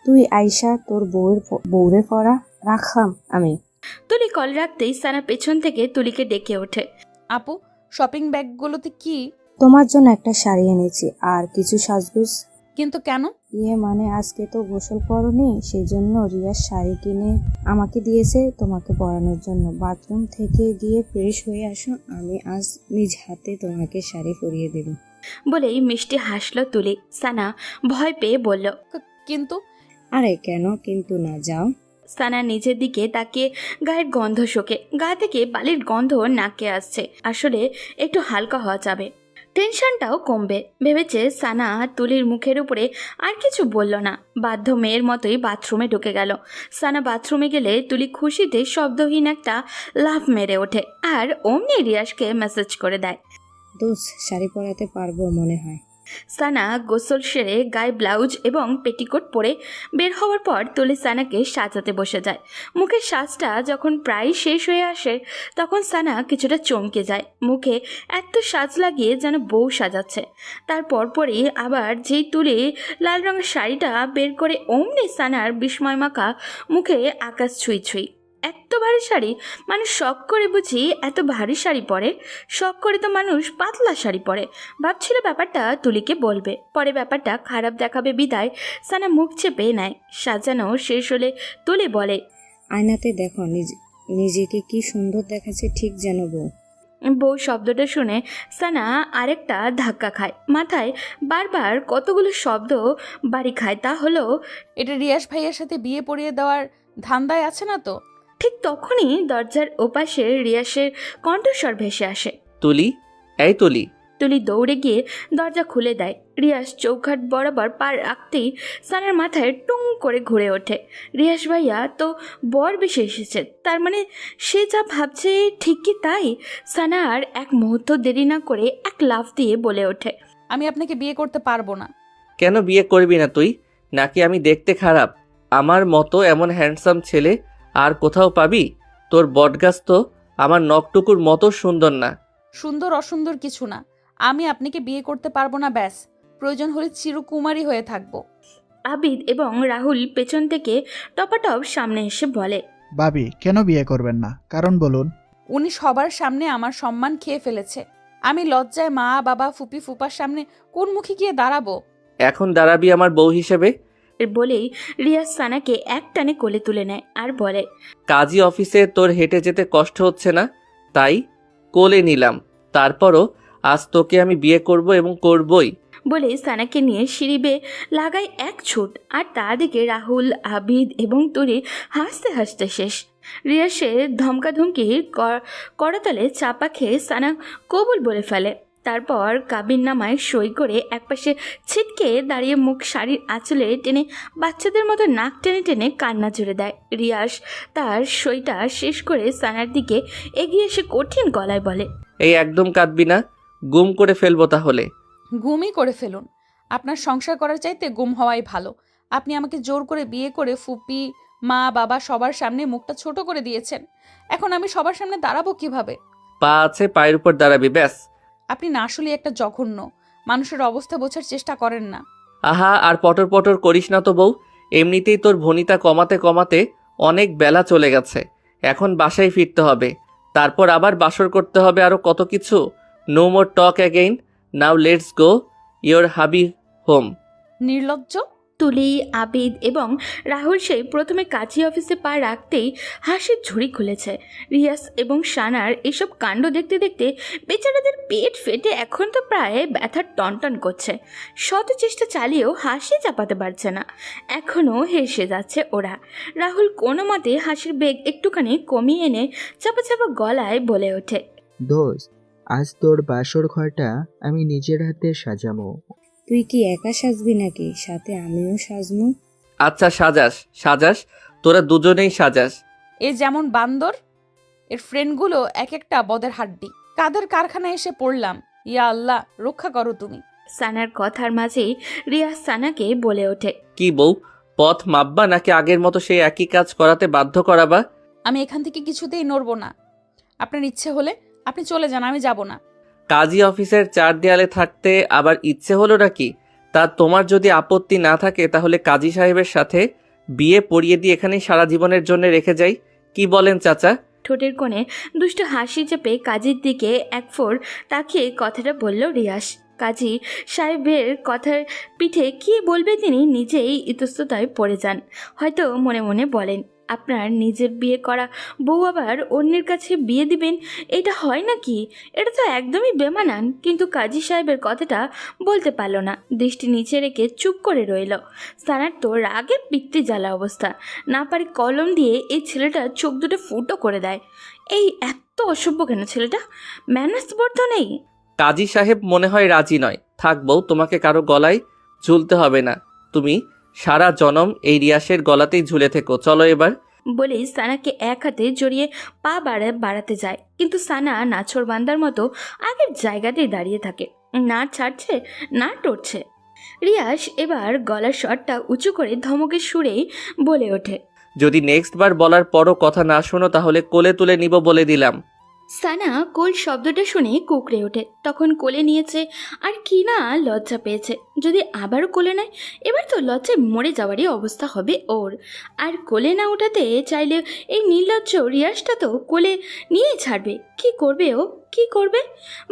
তুই আইসা তোর বউরে পরা রাখাম আমি। তুলি কল রাখতেই সানা পেছন থেকে তুলিকে ডেকে ওঠে। আপু, শপিং ব্যাগগুলোতে কি? তোমার জন্য একটা শাড়ি এনেছি আর কিছু সাজগোজ। কিন্তু কেন? মানে আজকে তো গোসল করনি, সেই জন্য রিয়াজ শাড়ি কিনে আমাকে দিয়েছে তোমাকে পরানোর জন্য। বাথরুম থেকে গিয়ে ফ্রেশ হয়ে আসো, আমি আজ নিজ হাতে তোমাকে শাড়ি পরিয়ে দেব। বলেই মিষ্টি হাসল তুলি। সানা ভয় পেয়ে বলল, কিন্তু আরে কেন কিন্তু না, যাও। সানা নিজের দিকে তাকিয়ে গায়ের গন্ধ শোকে। গা থেকে বালির গন্ধ নাকে আসছে। আসলে একটু হালকা হওয়া যাবে, টেনশনটাও কমবে ভেবেছে সানা। তুলির মুখের উপরে আর কিছু বলল না, বাধ্য মেয়ের মতোই বাথরুমে ঢুকে গেল। সানা বাথরুমে গেলে তুলি খুশিতে শব্দহীন একটা লাফ মেরে ওঠে আর অমনি রিয়াজকে মেসেজ করে দেয়, দোস্ত শাড়ি পরাতে পারবো মনে হয়। সানা গোসল সেরে গায়ে ব্লাউজ এবং পেটিকোট পরে বের হওয়ার পর তুলি সানাকে সাজাতে বসে যায়। মুখের সাজটা যখন প্রায় শেষ হয়ে আসে তখন সানা কিছুটা চমকে যায়। মুখে এত সাজ লাগিয়ে যেন বউ সাজাচ্ছে। তারপর পরই আবার যেই তুলি লাল রঙের শাড়িটা বের করে অমনি সানার বিস্ময় মাখা মুখে আকাশ ছুঁই ছুঁই। এত ভারী শাড়ি, মানুষ শখ করে বুঝি এত ভারী শাড়ি পরে? শখ করে তো মানুষ পাতলা শাড়ি পরে। ভাবছিল ব্যাপারটা তুলিকে বলবে, পরে ব্যাপারটা খারাপ দেখাবে বিদায় সানা মুখ চেপে নেয়। সাজানো শেষ হলে তুলি বলে, আয়নাতে দেখো নিজেকে কি সুন্দর দেখাচ্ছে, ঠিক যেন বউ। বউ শব্দটা শুনে সানা আরেকটা ধাক্কা খায়। মাথায় বারবার কতগুলো শব্দ বাড়ি খায়। তা হলো, এটা রিয়াজ ভাইয়ের সাথে বিয়ে পড়িয়ে দেওয়ার ধান্দায় আছে না তো? ঠিক তখনই দরজার ওপাশে রিয়াসের কণ্ঠস্বর ভেসে আসে, তুলি, এই তুলি। তুলি দৌড়ে গিয়ে দরজা খুলে দেয়। রিয়াস চৌখাট বরাবর পার রাখতেই সানার মাথায় টুং করে ঘুরে ওঠে। রিয়াস ভাইয়া তো বর বেশি এসেছে, তার মানে সে যা ভাবছে ঠিক কি তাই? সানা আর এক মুহূর্ত দেরি না করে এক লাফ দিয়ে বলে ওঠে, আমি আপনাকে বিয়ে করতে পারবো না। কেন বিয়ে করবি না তুই? নাকি আমি দেখতে খারাপ? আমার মতো এমন হ্যান্ডসাম ছেলে আর কোথাও পাবি? তোর বটগাছ তো আমার নখটুকুর মতো সুন্দর না। সুন্দর অসুন্দর কিছু না, আমি আপনাকে বিয়ে করতে পারবো না, ব্যাস। প্রয়োজন হলে চিরকুমারী হয়ে থাকবো। আবিদ এবং রাহুল পেছন থেকে টপাটপ সামনে এসে বলে, ভাবি কেন বিয়ে করবেন না, কারণ বলুন। উনি সবার সামনে আমার সম্মান খেয়ে ফেলেছে। আমি লজ্জায় মা বাবা ফুপি ফুপার সামনে কোন মুখে গিয়ে দাঁড়াবো? এখন দাঁড়াবি আমার বউ হিসেবে। বলেই রিয়াজ সানাকে এক টানে কোলে তুলে নেয় আর বলে, কাজী অফিসে তোর হেঁটে যেতে কষ্ট হচ্ছে না, তাই কোলে নিলাম। তারপরও আজ তোকে আমি বিয়ে করব এবং করবই। বলে সানাকে নিয়ে সিঁড়ি বেয়ে লাগায় এক ছুট। আর তার দিকে রাহুল, আবিদ এবং তুরি হাসতে হাসতে শেষ। রিয়াসের ধমকাধমকি করতালে চাপা খেয়ে সানা কবুল বলে ফেলে। তারপর কাবিননামায় সই করে একপাশে ছিটকে দাঁড়িয়ে মুখ শাড়ির আঁচলে টেনে বাচ্চাদের মতো নাক টেনে টেনে কান্না জুড়ে দেয়। রিয়াস তার সইটা শেষ করে সানার দিকে এগিয়ে এসে কঠিন গলায় বলে, এই একদম কাঁদবি না, গুম করে ফেলবো তাহলে। গুমই করে ফেলুন। আপনার সংসার করার চাইতে গুম হওয়াই ভালো। আপনি আমাকে জোর করে বিয়ে করে ফুপি মা বাবা সবার সামনে মুখটা ছোট করে দিয়েছেন। এখন আমি সবার সামনে দাঁড়াবো কিভাবে? পা আছে, পায়ের উপর দাঁড়াবি ব্যাস। আপনি না আসলে একটা জঘন্য, মানুষের অবস্থা বোঝার চেষ্টা করেন না। আহা, আর পটর পটর করিস না তো বউ। এমনিতেই তোর ভনিতা কমাতে কমাতে অনেক বেলা চলে গেছে। এখন বাসায় ফিরতে হবে, তারপর আবার বাসর করতে হবে, আরো কত কিছু। No more talk again, now let's go your hubby home. নির্লজ্জ। তুলি, আবিদ এবং রাহুল সেই প্রথমে কাজী অফিসে পা রাখতেই হাসির ঝুড়ি খুলেছে। রিয়াস এবং সানার এসব কাণ্ড দেখতে দেখতে বেচারাদের পেট ফেটে এখন তো প্রায় ব্যথার টনটন করছে। শত চেষ্টা চালিয়েও হাসি চাপাতে পারছে না, এখনও হেসে যাচ্ছে ওরা। রাহুল কোনো মতে হাসির বেগ একটুখানি কমিয়ে এনে চাপা চাপা গলায় বলে ওঠে, দোস্ত, আজ তোর বাসর ঘরটা আমি নিজের হাতে সাজাবো। তুই কি একা সাজবি নাকি সাথে আমিও সাজবো? আচ্ছা, সাজাস সাজাস, তোরা দুজনেই সাজাস। এ যেমন বান্দর, এর ফ্রেন্ডগুলো এক একটা বদের হাড্ডি। কাদের কারখানায় এসে পড়লাম, ইয়া আল্লাহ রক্ষা করো তুমি। সানার কথার মাঝেই রিয়াজ সানাকে বলে ওঠে, কি বউ, পথ মাপবা নাকি আগের মতো সেই একই কাজ করাতে বাধ্য করাবা? আমি এখান থেকে কিছুতেই নড়বো না। আপনার ইচ্ছে হলে আপনি চলে যান, আমি যাব না। কাজী অফিসের চার দেয়ালে থাকতে আবার ইচ্ছে হলো নাকি? তা তোমার যদি আপত্তি না থাকে তাহলে কাজী সাহেবের সাথে বিয়ে পড়িয়ে দিয়ে এখানেই সারা জীবনের জন্য রেখে যাই, কি বলেন চাচা? ঠোঁটের কোণে দুষ্ট হাসি চেপে কাজীর দিকে এক ফোর তাকিয়ে কথাটা বলল রিয়াস। কাজী সাহেবের কথার পিঠে কী বলবে তিনি নিজেই ইতস্ততায় পড়ে যান। হয়তো মনে মনে বলেন, আপনার নিজের বিয়ে করা বউ আবার অন্যের কাছে বিয়ে দিবেন, এটা হয় নাকি? এটা তো একদমই বেমানান। কিন্তু কাজী সাহেবের কথাটা বলতে পারল না, দৃষ্টি নিচে রেখে চুপ করে রইল। সানার তো রাগে পিত্তি জ্বালা অবস্থা, না পারে কলম দিয়ে এই ছেলেটার চোখ দুটো ফুটো করে দেয়। এই এত অসভ্য কেন ছেলেটা? ম্যানার্স বোধ তো নেই। কাজী সাহেব মনে হয় রাজি নয়। থাক বউ, তোমাকে কারো গলায় ঝুলতে হবে না, তুমি সারা জনম এই রিয়াসের গলাতেই ঝুলে থেকো। চলো এবার। বলেই সানাকে এক হাতে জড়িয়ে পা বাড়াতে যায়, কিন্তু সানা নাছোড় বান্দার মতো আগের জায়গাতেই দাঁড়িয়ে থাকে, না ছাড়ছে না টরছে। রিয়াস এবার গলার স্বরটা উঁচু করে ধমকের সুরেই বলে ওঠে, যদি নেক্সট বার বলার পরও কথা না শোনো তাহলে কোলে তুলে নিব বলে দিলাম। সানা কোল শব্দটা শুনে কুকড়ে ওঠে। তখন কোলে নিয়েছে আর কি না লজ্জা পেয়েছে। যদি আবারও কোলে নেয় এবার তো লজ্জায় মরে যাওয়ারই অবস্থা হবে ওর। আর কোলে না ওঠাতে চাইলে এই নির্লজ্জ রিয়াসটা তো কোলে নিয়েই ছাড়বে। কি করবে ও, কি করবে?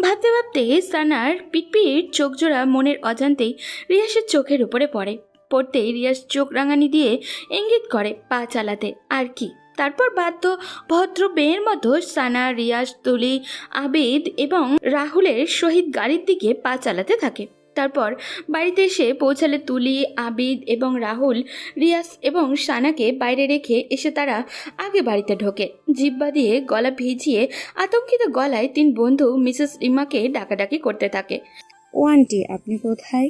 ভাবতে ভাবতে সানার পিটপিট চোখজোড়া মনের অজান্তেই রিয়াসের চোখের উপরে পড়তেই রিয়াস চোখ রাঙানি দিয়ে ইঙ্গিত করে পা চালাতে। আর কি, তারপর বাধ্য ভদ্র মেয়ের মতো সানা, রিয়াজ, তুলি, আবিদ এবং রাহুলের সহিত গাড়ির দিকে পা চালাতে থাকে। তারপর বাড়িতে এসে পৌঁছালে তুলি, আবিদ এবং রাহুল রিয়াজ এবং সানাকে বাইরে রেখে এসে তারা আগে বাড়িতে ঢোকে। জিহ্বা দিয়ে গলা ভিজিয়ে আতঙ্কিত গলায় তিন বন্ধু মিসেস রিমাকে ডাকাডাকি করতে থাকে। ও আন্টি, আপনি কোথায়?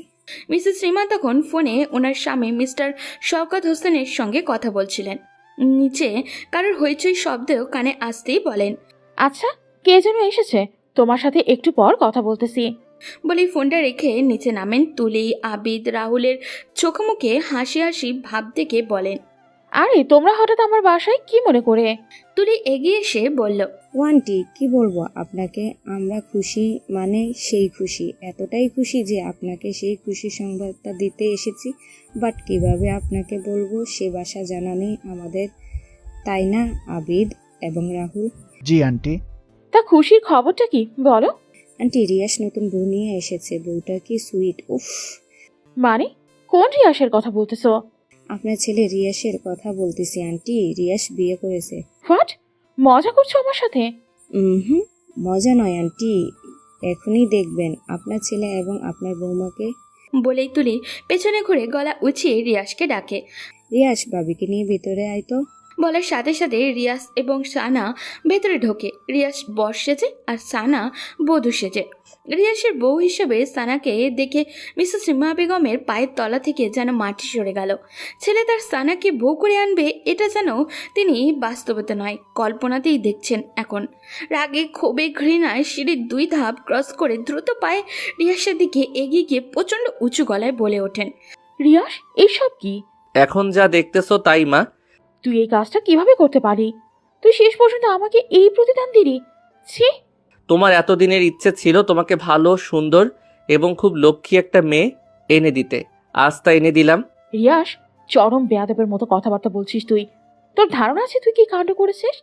মিসেস রিমা তখন ফোনে ওনার স্বামী মিস্টার শওকত হোসেনের সঙ্গে কথা বলছিলেন। নিচে কারোর হইচই শব্দেও কানে আসতেই বলেন, আচ্ছা, কে যেন এসেছে, তোমার সাথে একটু পর কথা বলতেছি। বলেই ফোনটা রেখে নিচে নামেন তুলি। আবিদ রাহুলের চোখমুখে হাসি হাসি ভাব দেখে বলেন, আরে তোমরা হঠাৎ আমার বাসায় কি মনে করে? তুলি এগিয়ে এসে বলল, ও আন্টি, কি বলবো আপনাকে, আমরা খুশি মানে সেই খুশি, এতটাই খুশি যে আপনাকে সেই খুশি সংবাদটা দিতে এসেছি। বাট কিভাবে আপনাকে বলবো সে ভাষা জানা নেই আমাদের, তাই না আবিদ এবং রাহুল? জি আন্টি। তা খুশির খবরটা কি বলো? আন্টি, রিয়াস নতুন বউ নিয়ে এসেছে, বউটা কি সুইট! উফ! মানে কোন রিয়াসের কথা বলতেছো? আপনার ছেলে রিয়াসের কথা বলতেছি আন্টি, রিয়াস বিয়ে করেছে। হোয়াট? মজা করছো আমার সাথে? হুম, মজা নয় আন্টি, এখনই দেখবেন আপনার ছেলে এবং আপনার বৌমাকে। বলেই তুলি পেছনে ঘুরে গলা উঁচিয়ে রিয়াসকে ডাকে। রিয়াস, ভাবিকে নিয়ে ভিতরে আয় তো। বলার সাথে সাথে রিয়াস এবং সানা ভেতরে ঢোকে। রিয়াস বর সেজে আর সানা বধূ সেজে। রিয়াসের বউ হিসেবে সানাকে দেখে মিসেস রিমা বেগমের পায়ের তলা থেকে যেন মাটি সরে গেল। ছেলে তার সানাকে বউ করে আনবে, এটা যেন তিনি বাস্তবতা নয় কল্পনাতেই দেখছেন এখন। রাগে ক্ষোভে ঘৃণায় সিঁড়ির 2 ধাপ ক্রস করে দ্রুত পায়ে রিয়াসের দিকে এগিয়ে গিয়ে প্রচণ্ড উঁচু গলায় বলে ওঠেন, রিয়াস, এইসব কি? এখন যা দেখতেছো তাই মা। তুই এই কাজটা কিভাবে করতে পারি? তুই শেষ পর্যন্ত আমাকে এই প্রতিদান দিলি? ছি! তোমার এতদিনের ইচ্ছে ছিল তোমাকে ভালো, সুন্দর এবং খুব লক্ষ্মী একটা মেয়ে এনে দিতে, আজ তা এনে দিলাম। রিয়াস, চরম বেয়াদবের মতো কথাবার্তা বলছিস তুই। তোর ধারণা আছে তুই কি কাণ্ড করেছিস?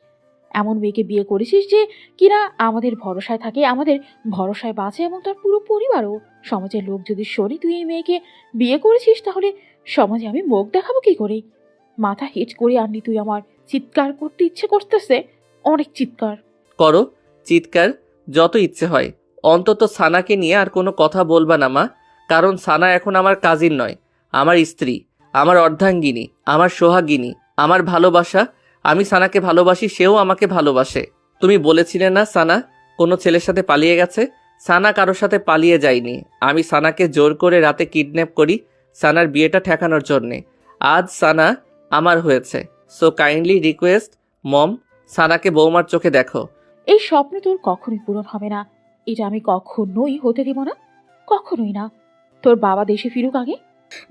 এমন মেয়েকে বিয়ে করেছিস যে কিনা আমাদের ভরসায় থাকে, আমাদের ভরসায় বাঁচে এবং তার পুরো পরিবারও। সমাজের লোক যদি শোনে তুই এই মেয়েকে বিয়ে করেছিস, তাহলে সমাজে আমি মুখ দেখাবো কি করে? মাথা হিট করে আনলি তুই আমার। চিৎকার করতে ইচ্ছে করতেছে, অনেক চিৎকার। করো চিৎকার, যত ইচ্ছে হয়। অন্তত সানাকে নিয়ে আর কোনো কথা বলবা না মা, কারণ সানা এখন আমার কাজিন নয়, আমার স্ত্রী, আমার অর্ধাঙ্গিনী, আমার সোহাগিনী, আমার ভালোবাসা। আমি সানাকে ভালোবাসি, সেও আমাকে ভালোবাসে। তুমি বলেছিলে না সানা কোনো ছেলের সাথে পালিয়ে গেছে? সানা কারোর সাথে পালিয়ে যায়নি। আমি সানাকে জোর করে রাতে কিডন্যাপ করি সানার বিয়েটা ঠেকানোর জন্যে। আজ সানা আমার হয়েছে। সো কাইন্ডলি রিকোয়েস্ট মম, সানাকে বৌমার চোখে দেখো। এই স্বপ্ন তোর কখনোই পূরণ হবে না। এটা আমি কখনোই হতে দিব না, কখনোই না। তোর বাবা দেশে ফিরুক আগে।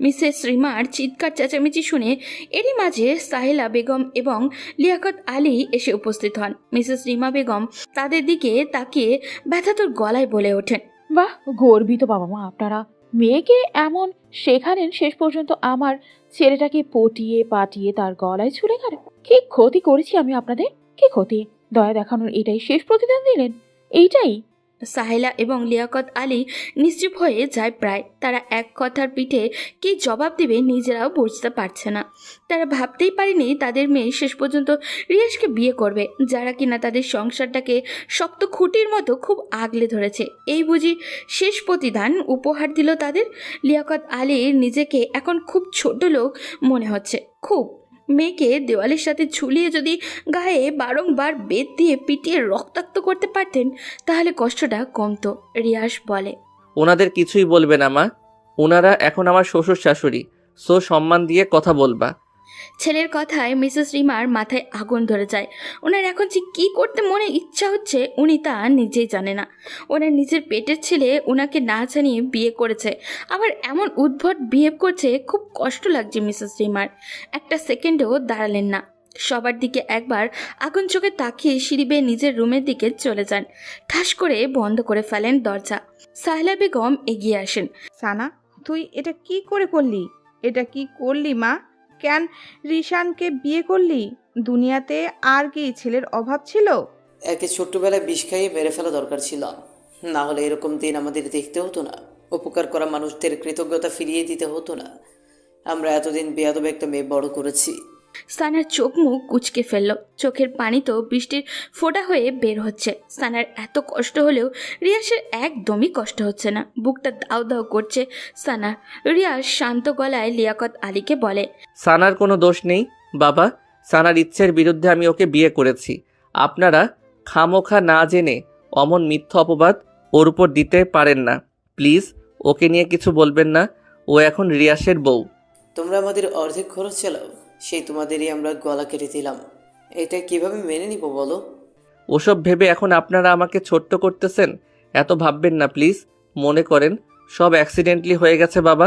মিসেস রিমার চিৎকার চেঁচামেচি শুনে এরই মাঝে সাহেলা বেগম এবং লিয়াকত আলী এসে উপস্থিত হন। মিসেস রিমা বেগম তাদের দিকে তাকিয়ে ব্যথাতুর গলায় বলে ওঠেন, বাহ, গর্বিত বাবা মা আপনারা। মেয়েকে এমন শেখালেন, শেষ পর্যন্ত আমার ছেলেটাকে পটিয়ে পাটিয়ে তার গলায় ছুঁড়ে গেল। কি ক্ষতি করেছি আমি আপনাদের? কি ক্ষতি? দয়া দেখানোর এটাই শেষ প্রতিদান দিলেন? এইটাই? সাহেলা এবং লিয়াকত আলী নিশ্চুপ হয়ে যায় প্রায়। তারা এক কথার পিঠে কি জবাব দেবে নিজেরাও বুঝতে পারছে না। তারা ভাবতেই পারেনি তাদের মেয়ে শেষ পর্যন্ত রিয়াজকে বিয়ে করবে, যারা কিনা তাদের সংসারটাকে শক্ত খুঁটির মতো খুব আগলে ধরেছে। এই বুঝি শেষ প্রতিদান উপহার দিল তাদের। লিয়াকত আলীর নিজেকে এখন খুব ছোট লোক মনে হচ্ছে, খুব। মেয়েকে দেওয়ালের সাথে ঝুলিয়ে যদি গায়ে বারংবার বেত দিয়ে পিটিয়ে রক্তাক্ত করতে পারতেন তাহলে কষ্টটা কমতো। রিয়াস বলে, ওনাদের কিছুই বলবে না মা, ওনারা এখন আমার শ্বশুর শাশুড়ি, সো সম্মান দিয়ে কথা বলবা। ছেলের কথায় মিসেস রিমার মাথায় আগুন ধরে যায়। ওনার এখন যে কী করতে মনে ইচ্ছা হচ্ছে উনি তা নিজেই জানে না। ওনার নিজের পেটের ছেলে ওনাকে না জানিয়ে বিয়ে করেছে, আবার এমন উদ্ভট বিহেভ করছে। খুব কষ্ট লাগছে মিসেস রিমার। একটা সেকেন্ডেও দাঁড়ালেন না, সবার দিকে একবার আগুন চোখে তাকিয়ে সিঁড়ি বেয়ে নিজের রুমের দিকে চলে যান। ঠাস করে বন্ধ করে ফেলেন দরজা। সাহেলা বেগম এগিয়ে আসেন। সানা, তুই এটা কি করে করলি? এটা কি করলি মা? কেন রিশানকে বিয়ে করলি? দুনিয়াতে আর কি ছেলের অভাব ছিল? একে ছোট্টবেলায় বিষ খাইয়ে মেরে ফেলা দরকার ছিল, না হলে এরকম দিন আমাদের দেখতে হতো না। উপকার করা মানুষদের কৃতজ্ঞতা ফিরিয়ে দিতে হতো না। আমরা এতদিন বেয়াদব একটা মেয়ে বড় করেছি। সানার চোখ মুখ কুঁচকে ফেলল, চোখের পানি তো বৃষ্টির ফোঁটা হয়ে বের হচ্ছে। সানার এত কষ্ট হলেও রিয়াসের একদমই কষ্ট হচ্ছে না, বুকটা দাউ দাউ করছে সানার। রিয়াস শান্ত গলায় লিয়াকত আলীকে বলে, সানার কোনো দোষ নেই বাবা, সানার ইচ্ছের বিরুদ্ধে আমি ওকে বিয়ে করেছি। আপনারা খামোখা না জেনে অমন মিথ্যা অপবাদ ওর উপর দিতে পারেন না। প্লিজ ওকে নিয়ে কিছু বলবেন না, ও এখন রিয়াসের বউ। তোমরা আমাদের অর্ধেক খরচ চালাও, সেই তোমাদেরই আমরা গলা কেটে দিলাম। এটা কিভাবে মেনে নিব বলো? ওসব ভেবে এখন আপনারা আমাকে ছোট্ট করতেছেন, এত ভাববেন না প্লিজ। মনে করেন সব অ্যাক্সিডেন্টলি হয়ে গেছে বাবা।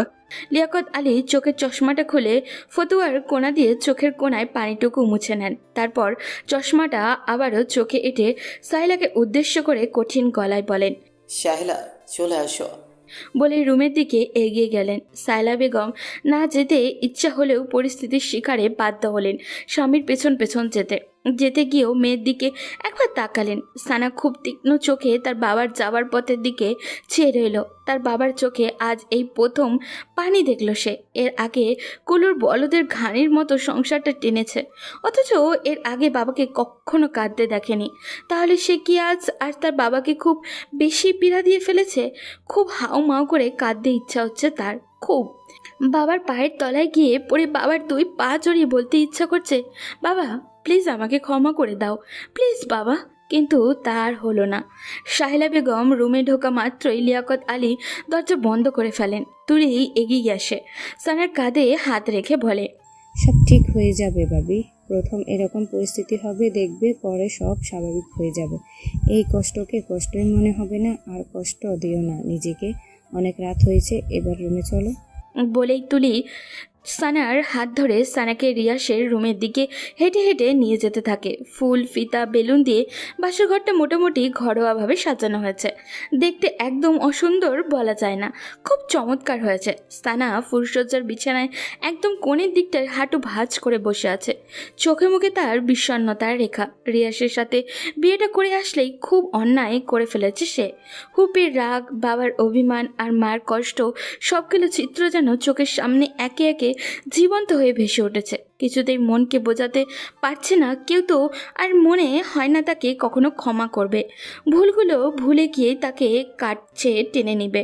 লিয়াকত আলী চোখের চশমাটা খুলে ফতুয়ার কোণা দিয়ে চোখের কোণায় পানিটুকু মুছে নেন। তারপর চশমাটা আবারও চোখে এঁটে সাহেলাকে উদ্দেশ্য করে কঠিন গলায় বলেন, সাহেলা চলে আসো। বলে রুমের দিকে এগিয়ে গেলেন। সায়লা বেগম না যেতে ইচ্ছা হলেও পরিস্থিতির শিকারে বাধ্য হলেন স্বামীর পেছন পেছন যেতে গিয়েও মেয়ের দিকে একবার তাকালেন। সানা খুব তীক্ষ্ণ চোখে তার বাবার যাওয়ার পথের দিকে চেয়ে রইল। তার বাবার চোখে আজ এই প্রথম পানি দেখল সে। এর আগে কুলুর বলদের ঘাড়ির মতো সংসারটা টেনেছে, অথচ এর আগে বাবাকে কখনো কাঁদতে দেখেনি। তাহলে সে কি আজ আর তার বাবাকে খুব বেশি পীড়া দিয়ে ফেলেছে? খুব হাউমাউ করে কাঁদতে ইচ্ছা হচ্ছে তার, খুব। বাবার পায়ের তলায় গিয়ে পড়ে বাবার দুই পা জড়িয়ে বলতে ইচ্ছা করছে, বাবা প্লিজ আমাকে ক্ষমা করে দাও, প্লিজ বাবা। কিন্তু তার হলো না। সাহেলা বেগম রুমে ঢোকা মাত্রই লিয়াকত আলী দরজা বন্ধ করে ফেলেন। তুলি এগিয়ে আসে, সানার কাঁধে হাত রেখে বলে, সব ঠিক হয়ে যাবে ভাবি। প্রথম এরকম পরিস্থিতি হবে, দেখবে পরে সব স্বাভাবিক হয়ে যাবে। এই কষ্টকে কষ্টই মনে হবে না। আর কষ্ট দিও না নিজেকে, অনেক রাত হয়েছে, এবার রুমে চলো। বলেই তুলি সানার হাত ধরে সানাকে রিয়াসের রুমের দিকে হেঁটে হেঁটে নিয়ে যেতে থাকে। ফুল, ফিতা, বেলুন দিয়ে বাসর ঘরটা মোটামুটি ঘরোয়াভাবে সাজানো হয়েছে। দেখতে একদম অসুন্দর বলা যায় না, খুব চমৎকার হয়েছে। সানা ফুলসজ্জার বিছানায় একদম কোণের দিকটায় হাঁটু ভাঁজ করে বসে আছে। চোখে মুখে তার বিষণ্ণতার রেখা। রিয়াসের সাথে বিয়েটা করে আসলেই খুব অন্যায় করে ফেলেছে সে। হুপির রাগ, বাবার অভিমান আর মায়ের কষ্ট সবগুলো চিত্র যেন চোখের সামনে একে একে জীবন্ত হয়ে ভেসে উঠেছে। কিছুতেই মনকে বোঝাতে পারছে না, কেউ তো আর মনে হয় না তাকে কখনো ক্ষমা করবে। ভুলগুলো ভুলে গিয়ে তাকে কাটছে টেনে নেবে।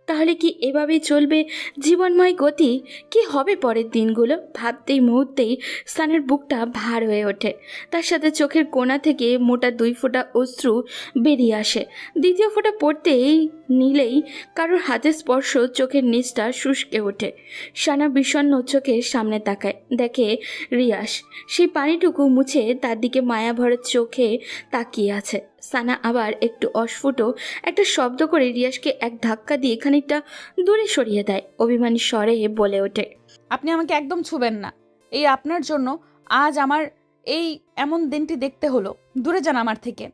তাহলে কি এভাবেই চলবে জীবনময় গতি? কি হবে পরের দিনগুলো? ভাবতেই মুহূর্তেই সানের বুকটা ভার হয়ে ওঠে। তার সাথে চোখের কোণা থেকে মোটা 2 ফোঁটা অশ্রু বেরিয়ে আসে। দ্বিতীয় ফোঁটা পড়তেই নিলেই কারোর হাতের স্পর্শ চোখের নিচটা শুষ্কে ওঠে। সানা বিষণ্ণ চোখের সামনে তাকায়, দেখে রিয়াস সেই পানিটুকু মুছে তার দিকে মায়াভরা চোখে তাকিয়ে আছে। সানা আবার একটু অস্ফুট একটা শব্দ করে রিয়াসকে এক ধাক্কা দিয়ে খানিকটা দূরে সরিয়ে দেয়। অভিমানী স্বরে বলে ওঠে, আপনি আমাকে একদম ছুবেন না। এই আপনার জন্য আজ আমার এই এমন দিনটি দেখতে হলো। দূরে যান আমার থেকে।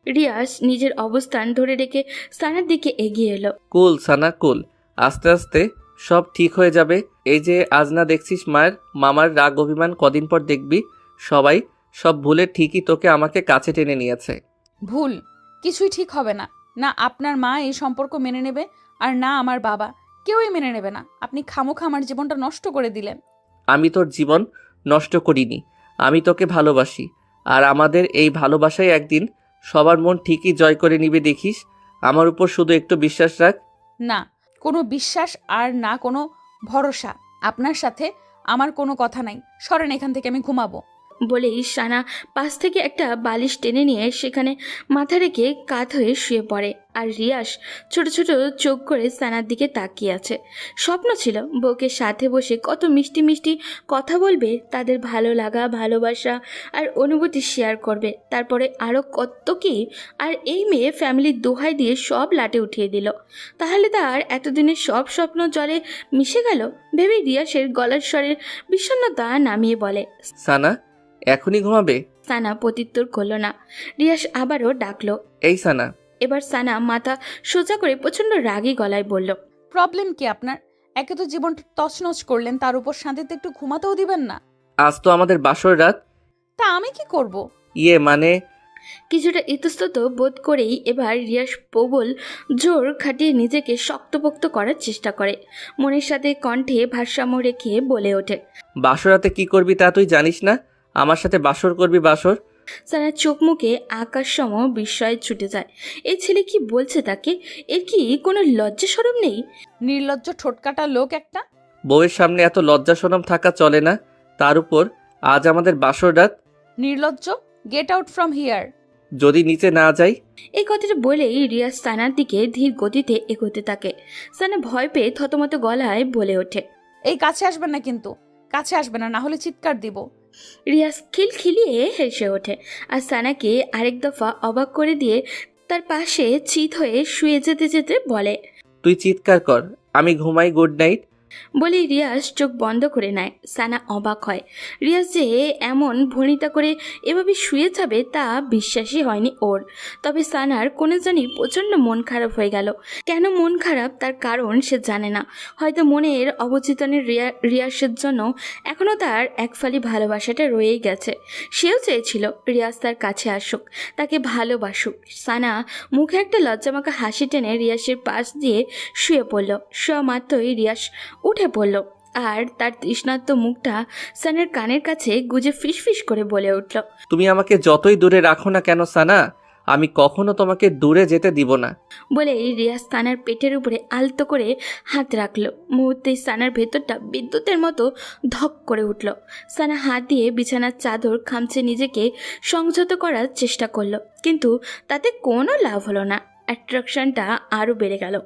রিয়াস নিজের অবস্থান ধরে রেখে সানার দিকে এগিয়ে এলো। কুল সানা কুল, আস্তে আস্তে সব ঠিক হয়ে যাবে। এই যে আজ না দেখছিস মায়ের মামার রাগ অভিমান, কদিন পর দেখবি সবাই সব ভুলে ঠিকই তোকে আমাকে কাছে টেনে নিয়েছে। ভুল কিছুই ঠিক হবে না। না আপনার মা এই সম্পর্ক মেনে নেবে, আর না আমার বাবা, কেউই মেনে নেবে না। আপনি খামোখা আমার জীবনটা নষ্ট করে দিলেন। আমি তোর জীবন নষ্ট করিনি, আমি তোকে ভালোবাসি। আর আমাদের এই ভালোবাসাই একদিন সবার মন ঠিকই জয় করে নিবে, দেখিস। আমার উপর শুধু একটু বিশ্বাস রাখ। না কোনো বিশ্বাস আর না কোনো ভরসা। আপনার সাথে আমার কোনো কথা নাই। সরেন এখান থেকে, আমি ঘুমাবো। বলেই সানা পাশ থেকে একটা বালিশ টেনে নিয়ে সেখানে মাথা রেখে কাত হয়ে শুয়ে পড়ে। আর রিয়াস ছোট ছোট চোখ করে সানার দিকে তাকিয়ে আছে। স্বপ্ন ছিল বউকে সাথে বসে কত মিষ্টি মিষ্টি কথা বলবে, তাদের ভালো লাগা, ভালোবাসা আর অনুভূতি শেয়ার করবে। তারপরে আরও কত কি। আর এই মেয়ে ফ্যামিলির দোহাই দিয়ে সব লাটে উঠিয়ে দিল। তাহলে তার এতদিনের সব স্বপ্ন জলে মিশে গেল ভেবে রিয়াসের গলার স্বরের বিষণ্ণতা নামিয়ে বলে, সানা এখনই ঘুমাবে? সানা প্রত্যুত্তর করল না। রিয়াস আবারও ডাকলো, এই সানা। এবার সানা মাথা সোজা করে প্রচণ্ড রাগী গলায় বলল, প্রবলেম কি আপনার? একে তো জীবনটা তছনছ করলেন, তার উপর শান্তিতে একটু ঘুমাতেও দিবেন না। আজ তো আমাদের বাসর রাত। তা আমি কি করব? মানে কিছুটা ইতস্তত বোধ করেই এবার রিয়াস প্রবল জোর খাটিয়ে নিজেকে শক্তপোক্ত করার চেষ্টা করে। মনের সাথে কণ্ঠে ভারসাম্য রেখে বলে ওঠে, বাসর রাতে কি করবি তা তুই জানিস না? আমার সাথে বাসর করবি বাসর? সানার চোখ মুখে আকাশসম বিস্ময়ে ছুটে যায়। এই ছেলে কি বলছে তাকে? এর কি কোনো লজ্জা শরম নেই? নির্লজ্জ ঠোটকাটা লোক একটা। বউয়ের সামনে এত লজ্জা শরম থাকা চলে না। তার উপর আজ আমাদের বাসর রাত। নির্লজ্জ, গেট আউট ফ্রম হিয়ার। যদি নিচে না যাই? এই কথাটা বলেই রিয়াজ সানার দিকে ধীর গতিতে এগোতে থাকে। সানা ভয় পেয়ে থতমত গলায় বলে ওঠে, এই কাছে আসবেন না কিন্তু, কাছে আসবেন না, না হলে চিৎকার দিব। রিয়াজ খিলখিলিয়ে হেসে ওঠে আর সানাকে আরেক দফা অবাক করে দিয়ে তার পাশে চিত হয়ে শুয়ে যেতে যেতে বলে, তুই চিৎকার কর, আমি ঘুমাই, গুড নাইট। বলে রিয়াজ চোখ বন্ধ করে নেয়। সানা অবাক হয়। রিয়াজ যে এমন ভনিতা করে এভাবে শুয়ে যাবে তা বিশ্বাসই হয়নি ওর। তবে সানার কোনো জানি প্রচণ্ড মন খারাপ হয়ে গেল। কেন মন খারাপ তার কারণ সে জানে না। হয়তো মনের অবচেতনের রিয়াজের জন্য এখনও তার একফালি ভালোবাসাটা রয়েই গেছে। সেও চেয়েছিল রিয়াজ তার কাছে আসুক, তাকে ভালোবাসুক। সানা মুখে একটা লজ্জামাখা হাসি টেনে রিয়াজের পাশ দিয়ে শুয়ে পড়ল। শোয়া মাত্রই রিয়াজ উঠে পড়ল আর তার তৃষ্ণার্ত মুখটা সানার কানের কাছে গুজে ফিসফিস করে বলে উঠল, তুমি আমাকে যতই দূরে রাখো না কেন সানা, আমি কখনো তোমাকে দূরে যেতে দিব না। বলে রিয়াজ সানার পেটের উপরে আলতো করে হাত রাখলো। মুহূর্তেই সানার ভেতরটা বিদ্যুতের মতো ধক করে উঠল। সানা হাত দিয়ে বিছানার চাদর খামচে নিজেকে সংযত করার চেষ্টা করলো, কিন্তু তাতে কোনো লাভ হলো না। অ্যাট্রাকশনটা আরও বেড়ে গেল।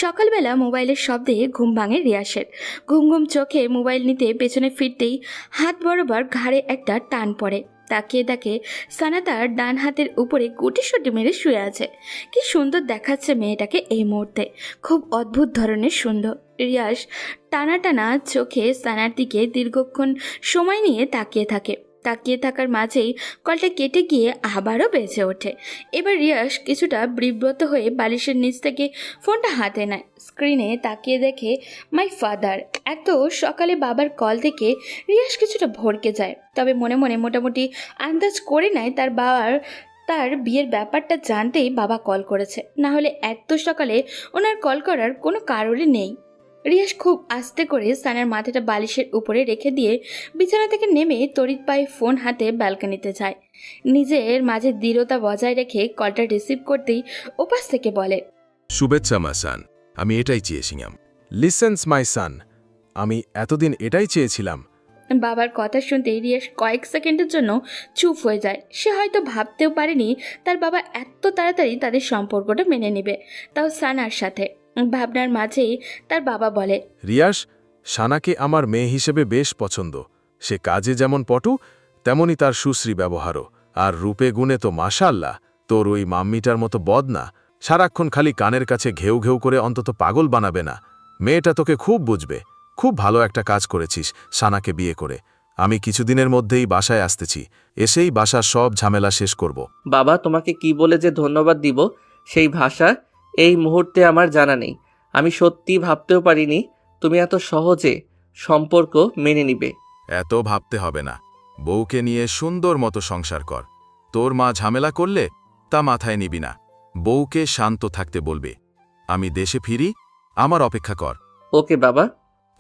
সকালবেলা মোবাইলের শব্দে ঘুম ভাঙে রিয়াসের। ঘুম ঘুম চোখে মোবাইল নিতে পেছনে ফিরতেই হাত বরাবর ঘাড়ে একটা টান পড়ে। তাকিয়ে দেখে সানা তার ডান হাতের উপরে গুটিসুটি মেরে শুয়ে আছে। কি সুন্দর দেখাচ্ছে মেয়েটাকে এই মুহূর্তে, খুব অদ্ভুত ধরনের সুন্দর। রিয়াস টানা টানা চোখে সানার দিকে দীর্ঘক্ষণ সময় নিয়ে তাকিয়ে থাকে। তাকিয়ে থাকার মাঝেই কলটা কেটে গিয়ে আবারও বেজে ওঠে। এবার রিয়াস কিছুটা বিব্রত হয়ে বালিশের নিচ থেকে ফোনটা হাতে নেয়। স্ক্রিনে তাকিয়ে দেখে মাই ফাদার। এত সকালে বাবার কল থেকে রিয়াস কিছুটা ভড়কে যায়, তবে মনে মনে মোটামুটি আন্দাজ করে নেয় তার বিয়ের ব্যাপারটা জানতেই বাবা কল করেছে, না হলে এত সকালে ওনার কল করার কোনো কারণই নেই। রিয়াস খুব আস্তে করে সানার মাথাটা বালিশের উপরে রেখে দিয়ে বিছানা থেকে নেমে তড়িৎ পায়ে ফোন হাতে ব্যালকনিতে যায়। নিজের মাঝে দৃঢ়তা বজায় রেখে কলটা রিসিভ করতেই ওপাশ থেকে বলে, শুভেচ্ছা মা সান, আমি এটাই চেয়েছিলাম। লিসেন্স মাই সান, আমি এতদিন এটাই চেয়েছিলাম। বাবার কথা শুনতেই রিয়াস কয়েক সেকেন্ডের জন্য চুপ হয়ে যায়। সে হয়তো ভাবতেও পারেনি তার বাবা এত তাড়াতাড়ি তাদের সম্পর্কটা মেনে নেবে, তাও সানার সাথে। ভাবনার মাঝেই তার বাবা বলে, রিয়াস, সানাকে আমার মেয়ে হিসেবে বেশ পছন্দ। সে কাজে যেমন পটু, তেমনি তার সুশ্রী ব্যবহারও। আর রূপে গুণে তো মাশাআল্লাহ, তোর ওই মাম্মিটার মতো বদ না। সারাক্ষণ খালি কানের কাছে ঘেউ ঘেউ করে অন্তত পাগল বানাবে না। মেয়েটা তোকে খুব বুঝবে। খুব ভালো একটা কাজ করেছিস সানাকে বিয়ে করে। আমি কিছুদিনের মধ্যেই বাসায় আসতেছি, এসেই বাসার সব ঝামেলা শেষ করব। বাবা, তোমাকে কি বলে যে ধন্যবাদ দিব সেই ভাষা এই মুহূর্তে আমার জানা নেই। আমি সত্যি ভাবতেও পারিনি তুমি এত সহজে সম্পর্ক মেনে নিবে। এত ভাবতে হবে না, বউকে নিয়ে সুন্দর মতো সংসার কর। তোর মা ঝামেলা করলে তা মাথায় নিবি না, বউকে শান্ত থাকতে বলবে। আমি দেশে ফিরি, আমার অপেক্ষা কর। ওকে বাবা।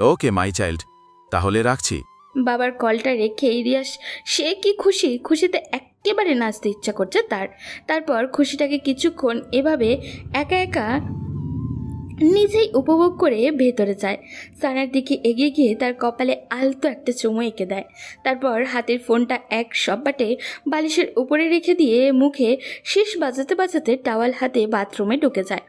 ওকে মাই চাইল্ড, তাহলে রাখছি। বাবার কলটা রেখে রিয়াস সে কি খুশি, খুশিতে একেবারে নাচতে ইচ্ছা করছে তার। তারপর খুশিটাকে কিছুক্ষণ এভাবে একা একা নিজেই উপভোগ করে ভেতরে যায়। সানার দিকে এগিয়ে গিয়ে তার কপালে আলতো একটা চুমু এঁকে দেয়। তারপর হাতের ফোনটা এক সপাটে বালিশের উপরে রেখে দিয়ে মুখে শেষ বাজাতে বাজাতে টাওয়াল হাতে বাথরুমে ঢুকে যায়।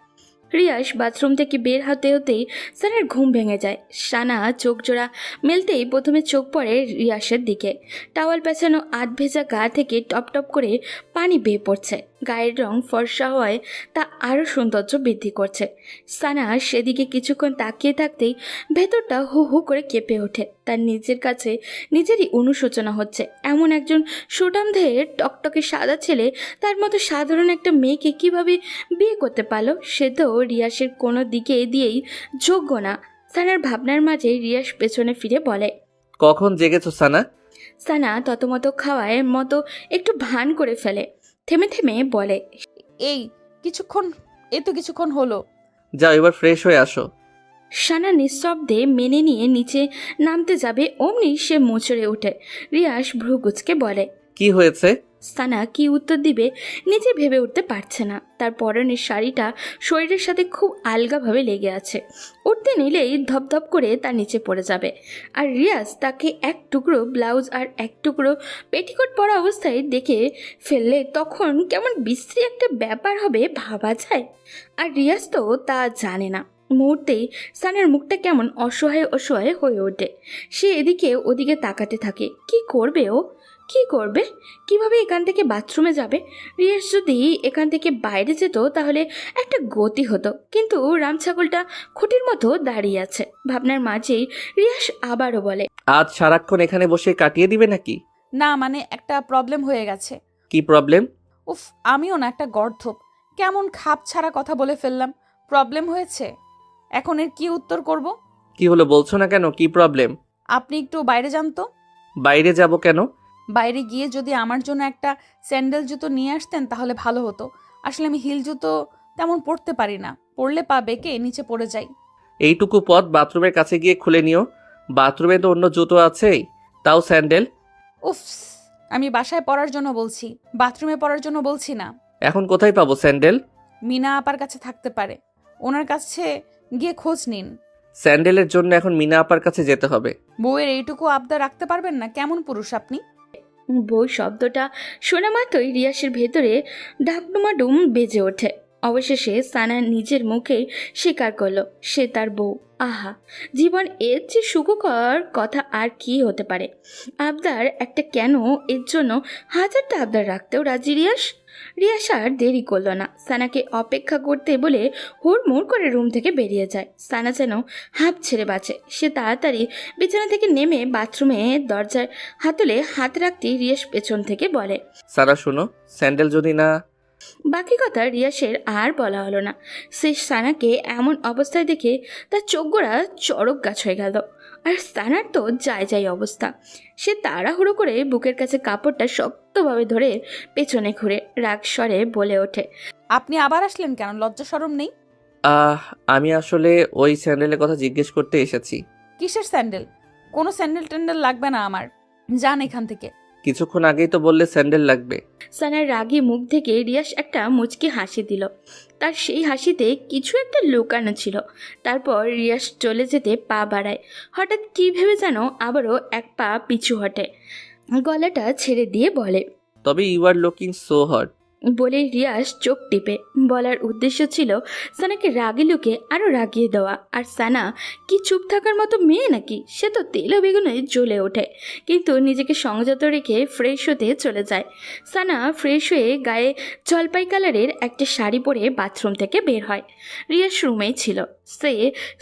রিয়াস বাথরুম থেকে বের হতে হতেই সানার ঘুম ভেঙে যায়। সানা চোখ জোড়া মেলতেই প্রথমে চোখ পড়ে রিয়াসের দিকে। টাওয়াল পেঁচানো আধ ভেজা গা থেকে টপ টপ করে পানি বেয়ে পড়ছে। গায়ের রং ফর্সা হওয়ায় তা আরও সৌন্দর্য বৃদ্ধি করছে। সানা সেদিকে কিছুক্ষণ তাকিয়ে থাকতেই ভেতরটা হু হু করে কেঁপে ওঠে। তার নিজের কাছে নিজেরই অনুশোচনা হচ্ছে। এমন একজন সুঠামদেহের টকটকে সাদা ছেলে তার মতো সাধারণ একটা মেয়েকে কিভাবে বিয়ে করতে পারলো? সে তো রিয়াসের কোনো দিকে দিয়েই যোগ্য না। সানার ভাবনার মাঝে রিয়াস পেছনে ফিরে বলে, কখন জেগেছো সানা? সানা ততমতো খাওয়ায় মতো একটু ভান করে ফেলে, থেমে থেমে বলে, এই কিছুক্ষণ হলো। যাও এবার ফ্রেশ হয়ে আসো। সানা নিঃশব্দে মেনে নিয়ে নিচে নামতে যাবে, অমনি সে মোচড়ে ওঠে। রিয়াস ভ্রুকুচকে বলে, কি হয়েছে? সানা কি উত্তর দিবে নিজে ভেবে উঠতে পারছে না। তার পরনের শাড়িটা শরীরের সাথে খুব আলগাভাবে লেগে আছে, উঠতে নিলেই ধপধপ করে তার নিচে পড়ে যাবে। আর রিয়াজ তাকে এক টুকরো ব্লাউজ আর এক টুকরো পেটিকোট পরা অবস্থায় দেখে ফেললে তখন কেমন বিশ্রী একটা ব্যাপার হবে ভাবা যায়। আর রিয়াজ তো তা জানে না। মুহূর্তেই সানার মুখটা কেমন অসহায় অসহায় হয়ে ওঠে। সে এদিকে ওদিকে তাকাতে থাকে। কি করবে ও? কি করবে? কিভাবে এখান থেকে বাথরুমে যাবে? রিয়াস যদি এখান থেকে বাইরে যেত তাহলে একটা গতি হতো, কিন্তু রামছাগলটা খুঁটির মতো দাঁড়িয়ে আছে। ভাবনার মাঝেই রিয়াস আবারও বলে, আজ সারাক্ষণ এখানে বসে কাটিয়ে দিবে নাকি? না মানে একটা প্রবলেম হয়ে গেছে। কি প্রবলেম? উফ, আমিও না একটা গর্ধপ, কেমন খাপ ছাড়া কথা বলে ফেললাম। প্রবলেম হয়েছে, এখন এর কি উত্তর করব? কি হলো বলছো না কেন? কি প্রবলেম? আপনি একটু বাইরে যান তো। বাইরে যাব কেন? বাইরে গিয়ে যদি আমার জন্য একটা স্যান্ডেল জুতো নিয়ে আসতেন তাহলে ভালো হতো। আসলে আমি হিল জুতো তেমন পরতে পারি না, পরলে পা বেঁকে নিচে পড়ে যাই। এইটুকু পথ বাথরুমের কাছে গিয়ে খুলে নিও। বাথরুমে তো অন্য জুতো আছেই, তাও স্যান্ডেল। উফ, আমি বাসায় পরার জন্য বলছি, বাথরুমে পরার জন্য বলছি না। এখন কোথায় পাবো স্যান্ডেল? মিনা আপার কাছে থাকতে পারে, ওনার কাছে গিয়ে খোঁজ নিন। স্যান্ডেলের জন্য এখন মিনা আপার কাছে যেতে হবে? বউয়ের এইটুকু আবদার রাখতে পারবেন না? কেমন পুরুষ আপনি? বই শব্দটা শোনা মাত্রই রিয়াসের ভেতরে ডাকডুমাডুম বেজে ওঠে। অবশেষে সানা নিজের মুখে স্বীকার করলো সে তার বউ। আহা, জীবন এর চেয়ে সুখকর কথা আর কি হতে পারে। আবদার একটা কেন, এর জন্য হাজারটা আবদার রাখতেও রাজি রিয়াস আর দেরি করলো না। সানাকে অপেক্ষা করতে বলে হুড়মুড় করে রুম থেকে বেরিয়ে যায়। সানা যেন হাঁপ ছেড়ে বাঁচে। সে তাড়াতাড়ি বিছানা থেকে নেমে বাথরুমে দরজার হাতলে হাত রাখতেই রিয়াস পেছন থেকে বলে, সারা শোনো, স্যান্ডেল যদি না। বাকি কথা রিয়াসের আর বলা হলো না। সে সানাকে এমন অবস্থায় দেখে তার চোখগোড়া চড়ক গাছ হয়ে গেল। আর সানার তো যাই অবস্থা। সে তাড়াহুড়ো করে বুকের কাছে কাপড়টা শক্তভাবে ধরে পেছনে ঘুরে রাগ স্বরে বলে ওঠে, আপনি আবার আসলেন কেন? লজ্জা শরম নেই? আমি আসলে ওই স্যান্ডেলের কথা জিজ্ঞেস করতে এসেছি। কিসের স্যান্ডেল? কোনো স্যান্ডেল ট্যান্ডেল লাগবে না আমার, যান এখান থেকে। কিছুক্ষণ আগেই তো বললে স্যান্ডেল লাগবে। সানার রাগী মুখ থেকে রিয়াস একটা মুচকি হাসি দিল। তার সেই হাসিতে কিছু একটা লুকানো ছিল। তারপর রিয়াস চলে যেতে পা বাড়ায়। হঠাৎ কী ভেবে যেন আবারও এক পা পিছু হটে। গলাটা ছেড়ে দিয়ে বলে, তবে you are looking so hot. বলে রিয়াস চোখ টিপে বলার উদ্দেশ্য ছিল সানাকে রাগে লুকে আরও রাগিয়ে দেওয়া। আর সানা কি চুপ থাকার মতো মেয়ে নাকি? সে তো তেল বেগুনে জ্বলে ওঠে, কিন্তু নিজেকে সংযত রেখে ফ্রেশ হতে চলে যায়। সানা ফ্রেশ হয়ে গায়ে জলপাই কালারের একটা শাড়ি পরে বাথরুম থেকে বের হয়। রিয়াস রুমেই ছিল। সে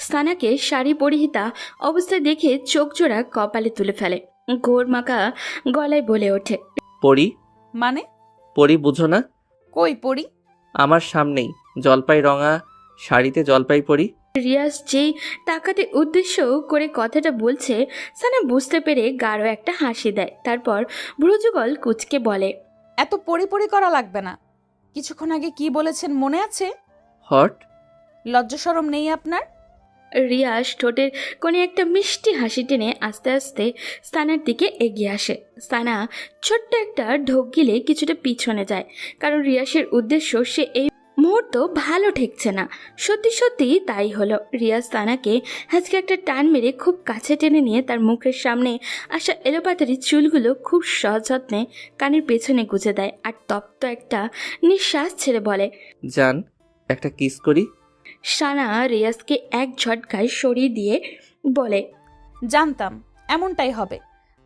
সানাকে শাড়ি পরিহিতা অবস্থায় দেখে চোখ জোড়া কপালে তুলে ফেলে। ঘোর মাখা গলায় বলে ওঠে, পরি? মানে? পরি বুঝো না? কই পরি? আমার সামনেই জলপাই রঙা শাড়িতে জলপাই পরি। রিয়াজ যেই তাকাতে উদ্দেশ্য করে কথাটা বলছে সানা বুঝতে পেরে গাঢ় একটা হাসি দেয়। তারপর ভ্রুযুগল কুচকে বলে, এত পরি করা লাগবে না। কিছুক্ষণ আগে কি বলেছেন মনে আছে? হট? লজ্জা শরম নেই আপনার? রিয়াজ ঠোঁটের কোণে একটা মিষ্টি হাসি টেনে আস্তে আস্তে সানার দিকে এগিয়ে আসে। সানা ছোট্ট একটা ঢোক গিলে কিছুটা পিছনে যায়, কারণ রিয়াসের উদ্দেশ্য সে এই মুহূর্ত ভালো ঠেকছে না। সত্যি সত্যি তাই হলো। রিয়াজ সানাকে আজকে একটা টান মেরে খুব কাছে টেনে নিয়ে তার মুখের সামনে আসা এলোপাতারি চুলগুলো খুব সযত্নে কানের পেছনে গুজে দেয়। আর তপ্ত একটা নিঃশ্বাস ছেড়ে বলে, জান, একটা কিস করি। সানা রিয়াজকে এক ঝটকায় সরিয়ে দিয়ে বলে, জানতাম এমনটাই হবে।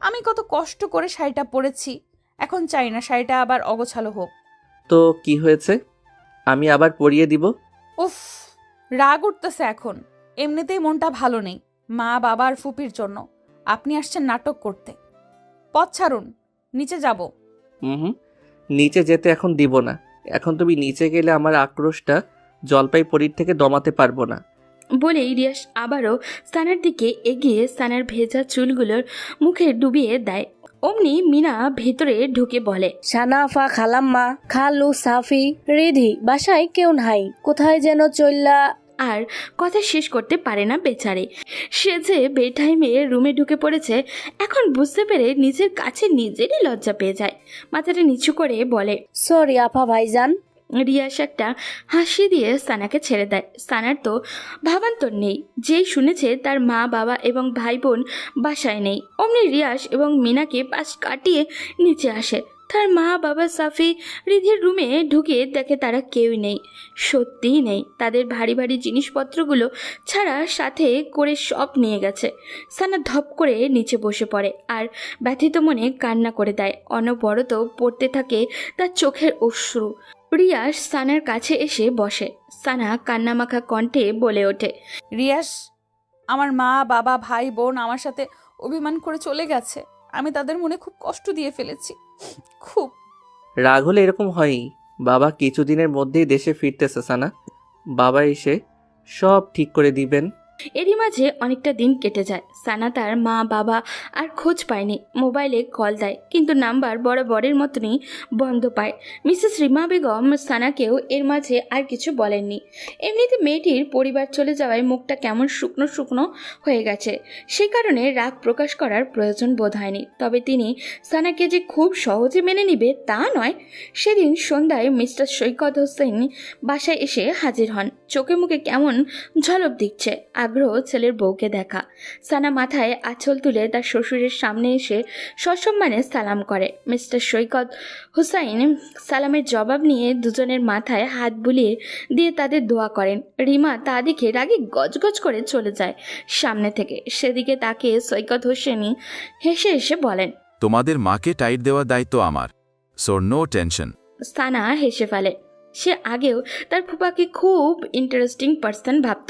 আমি কত কষ্ট করে শাড়িটা পরেছি, এখন চাই না শাড়িটা আবার অগোছালো হোক। তো কি হয়েছে? আমি আবার পরিয়ে দিব। উফ, রাগ উঠতেছে এখন। এমনিতেই মনটা ভালো নেই মা বাবা আর ফুপির জন্য। আপনি আসছেন নাটক করতে। পথ ছাড়ুন, নিচে যাব। নিচে যেতে এখন দিব না। এখন তুমি নিচে গেলে আমার আক্রোশটা জলপাই পরির থেকে দমাতে পারবো না। বলেই রিয়াস আবারও সানার দিকে এগিয়ে সানার ভেজা চুলগুলোর মুখে ডুবিয়ে দেয়। অমনি মিনা ভেতরে ঢুকে বলে, সানাফা, খালাম্মা, খালু, সাফি, রিধি বাসায় কেউ নাই, কোথায় যেন চললা। আর কথা শেষ করতে পারে না বেচারে। সে যে বেটাইমে রুমে ঢুকে পড়েছে এখন বুঝতে পেরে নিজের কাছে নিজেরই লজ্জা পেয়ে যায়। মাথাটা নিচু করে বলে, সরি আপা ভাইজান। রিয়াস একটা হাসি দিয়ে সানাকে ছেড়ে দেয়। সানার তো ভাবান্তর নেই, যেই শুনেছে তার মা বাবা এবং ভাই বোন বাসায় নেই। অমনি রিয়াস এবং মিনাকে পাশ কাটিয়ে নিচে আসে। তার মা বাবা সাফি রিধির রুমে ঢুকে দেখে তারা কেউই নেই, সত্যিই নেই। তাদের ভারী ভারী জিনিসপত্রগুলো ছাড়া সাথে করে সব নিয়ে গেছে। সানা ধপ করে নিচে বসে পড়ে আর ব্যথিত মনে কান্না করে দেয়। অনবরত পড়তে থাকে তার চোখের অশ্রু। রিয়াস সানার কাছে এসে বসে। সানা কান্নামাখা কণ্ঠে বলে ওঠে, রিয়াস, আমার মা বাবা ভাই বোন আমার সাথে অভিমান করে চলে গেছে। আমি তাদের মনে খুব কষ্ট দিয়ে ফেলেছি, খুব। রাগ হলে এরকম হয়ই। বাবা কিছুদিনের মধ্যেই দেশে ফিরতেছে সানা। বাবা এসে সব ঠিক করে দিবেন। এরই মাঝে অনেকটা দিন কেটে যায়। সানা তার মা বাবা আর খোঁজ পায়নি। মোবাইলে কল দেয়, কিন্তু নাম্বার বরাবরের মতনই বন্ধ পায়। মিসেস রিমা বেগম সানাকেও এর মাঝে আর কিছু বলেননি। এমনিতে মেয়েটির পরিবার চলে যাওয়ায় মুখটা কেমন শুকনো শুকনো হয়ে গেছে, সে কারণে রাগ প্রকাশ করার প্রয়োজন বোধ হয়নি। তবে তিনি সানাকে যে খুব সহজে মেনে নিবে তা নয়। সেদিন সন্ধ্যায় মিস্টার সৈকত হোসেন বাসায় এসে হাজির হন। চোখে মুখে কেমন ঝলক দিচ্ছে। আগ্রহ ছেলের বউকে দেখা। সানা মাথায় আঁচল তুলে তার শ্বশুরের সামনে এসে সসম্মানে সালাম করে। মিস্টার সৈকত হুসাইন সালামের জবাব নিয়ে দুজনের মাথায় হাত বুলিয়ে দিয়ে তাদের দোয়া করেন। রিমা তা দেখে রাগে গজগজ করে চলে যায় সামনে থেকে। সেদিকে তাকিয়ে সৈকত হোসেনি হেসে হেসে বলেন, তোমাদের মাকে টাইট দেওয়ার দায়িত্ব আমার, সো নো টেনশন। সানা হেসে ফেলে। সে আগেও তার ফুপাকে খুব ইন্টারেস্টিং পার্সন ভাবত।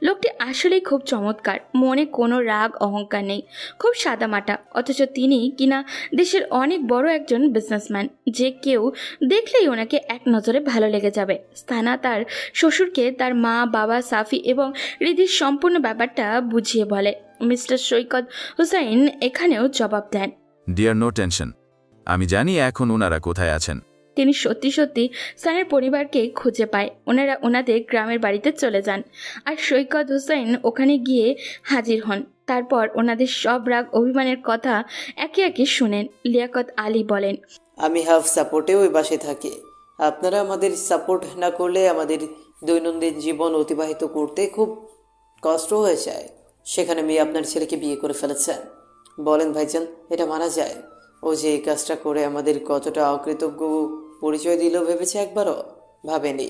লোকটি আসলেই খুব চমৎকার, মনে কোনো রাগ অহংকার নেই, খুব সাদামাটা। অথচ তিনি কিনা দেশের অনেক বড় একজন বিজনেসম্যান, যে কেউ দেখলেই ওনাকে এক নজরে ভালো লেগে যাবে। সানা তার শ্বশুরকে তার মা, বাবা, সাফি এবং রিদির সম্পূর্ণ ব্যাপারটা বুঝিয়ে বলে। মিস্টার সৈকত হুসাইন এখানেও জবাব দেন, ডিয়ার নো টেনশন, আমি জানি এখন ওনারা কোথায় আছেন। তিনি সত্যি সত্যি সানের পরিবারকে খুঁজে পায়। ওনারা ওনাদের গ্রামের বাড়িতে চলে যান আর সৈকত হোসেন ওখানে গিয়ে হাজির হন। তারপর ওনাদের সব রাগ অভিমানের কথা একে একে শুনেন। লিয়াকত আলী বলেন, আমি হাফ সাপোর্টে ওই বাসে থাকি। আপনারা আমাদের সাপোর্ট না করলে আমাদের দৈনন্দিন জীবন অতিবাহিত করতে খুব কষ্ট হয়ে যায়। সেখানে মেয়ে আপনার ছেলেকে বিয়ে করে ফেলেছেন। বলেন ভাইজান, এটা মানা যায়? ও যে এই কাজটা করে আমাদের কতটা অকৃতজ্ঞ পরিচয় দিল ভেবেছে একবারও? ভাবেনি।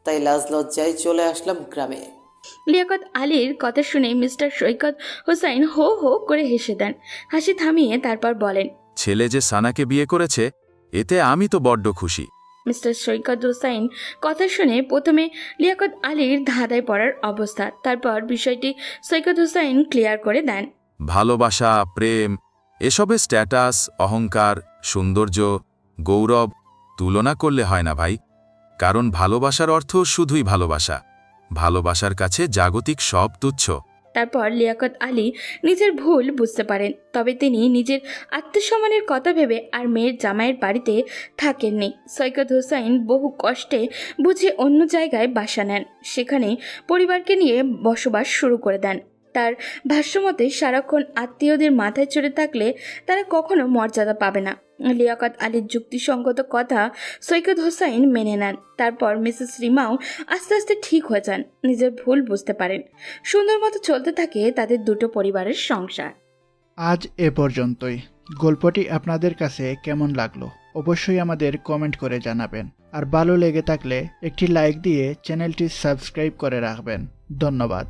তাই লাজ লজ্জায় চলে আসলাম গ্রামে। লিয়াকত আলীর কথা শুনে মিস্টার সৈকত হোসাইন হো হো করে হেসে দেন। হাসি থামিয়ে তারপর বলেন, ছেলে যে সানাকে বিয়ে করেছে এতে আমি তো বড্ড খুশি। মিস্টার সৈকত হোসাইন কথা শুনে প্রথমে লিয়াকত আলীর ধাঁধায় পড়ার অবস্থা, তারপর বিষয়টি সৈকত হোসাইন ক্লিয়ার করে দেন। ভালোবাসা, প্রেম, এসবের স্ট্যাটাস, অহংকার, সৌন্দর্য, গৌরব তুলনা করলে হয় না ভাই। কারণ ভালোবাসার অর্থ শুধুই ভালোবাসা। ভালোবাসার কাছে জাগতিক সব তুচ্ছ। তারপর লিয়াকত আলী নিজের ভুল বুঝতে পারেন। তবে তিনি নিজের আত্মসম্মানের কথা ভেবে আর মেয়ের জামাইয়ের বাড়িতে থাকেননি। সৈকত হোসাইন বহু কষ্টে বুঝে অন্য জায়গায় বাসা নেন। সেখানে পরিবারকে নিয়ে বসবাস শুরু করে দেন। তার ভাষ্যমতে সারাক্ষণ আত্মীয়দের মাথায় চড়ে থাকলে তারা কখনো মর্যাদা পাবে না। লিয়াকত আলীর যুক্তিসঙ্গত কথা সৈকত হোসাইন মেনে নেন। তারপর মিসেস রিমাও আস্তে আস্তে ঠিক হয়ে যান, নিজের ভুল বুঝতে পারেন। সুন্দর মতো চলতে থাকে তাদের দুটো পরিবারের সংসার। আজ এ পর্যন্তই। গল্পটি আপনাদের কাছে কেমন লাগলো অবশ্যই আমাদের কমেন্ট করে জানাবেন। আর ভালো লেগে থাকলে একটি লাইক দিয়ে চ্যানেলটি সাবস্ক্রাইব করে রাখবেন। ধন্যবাদ।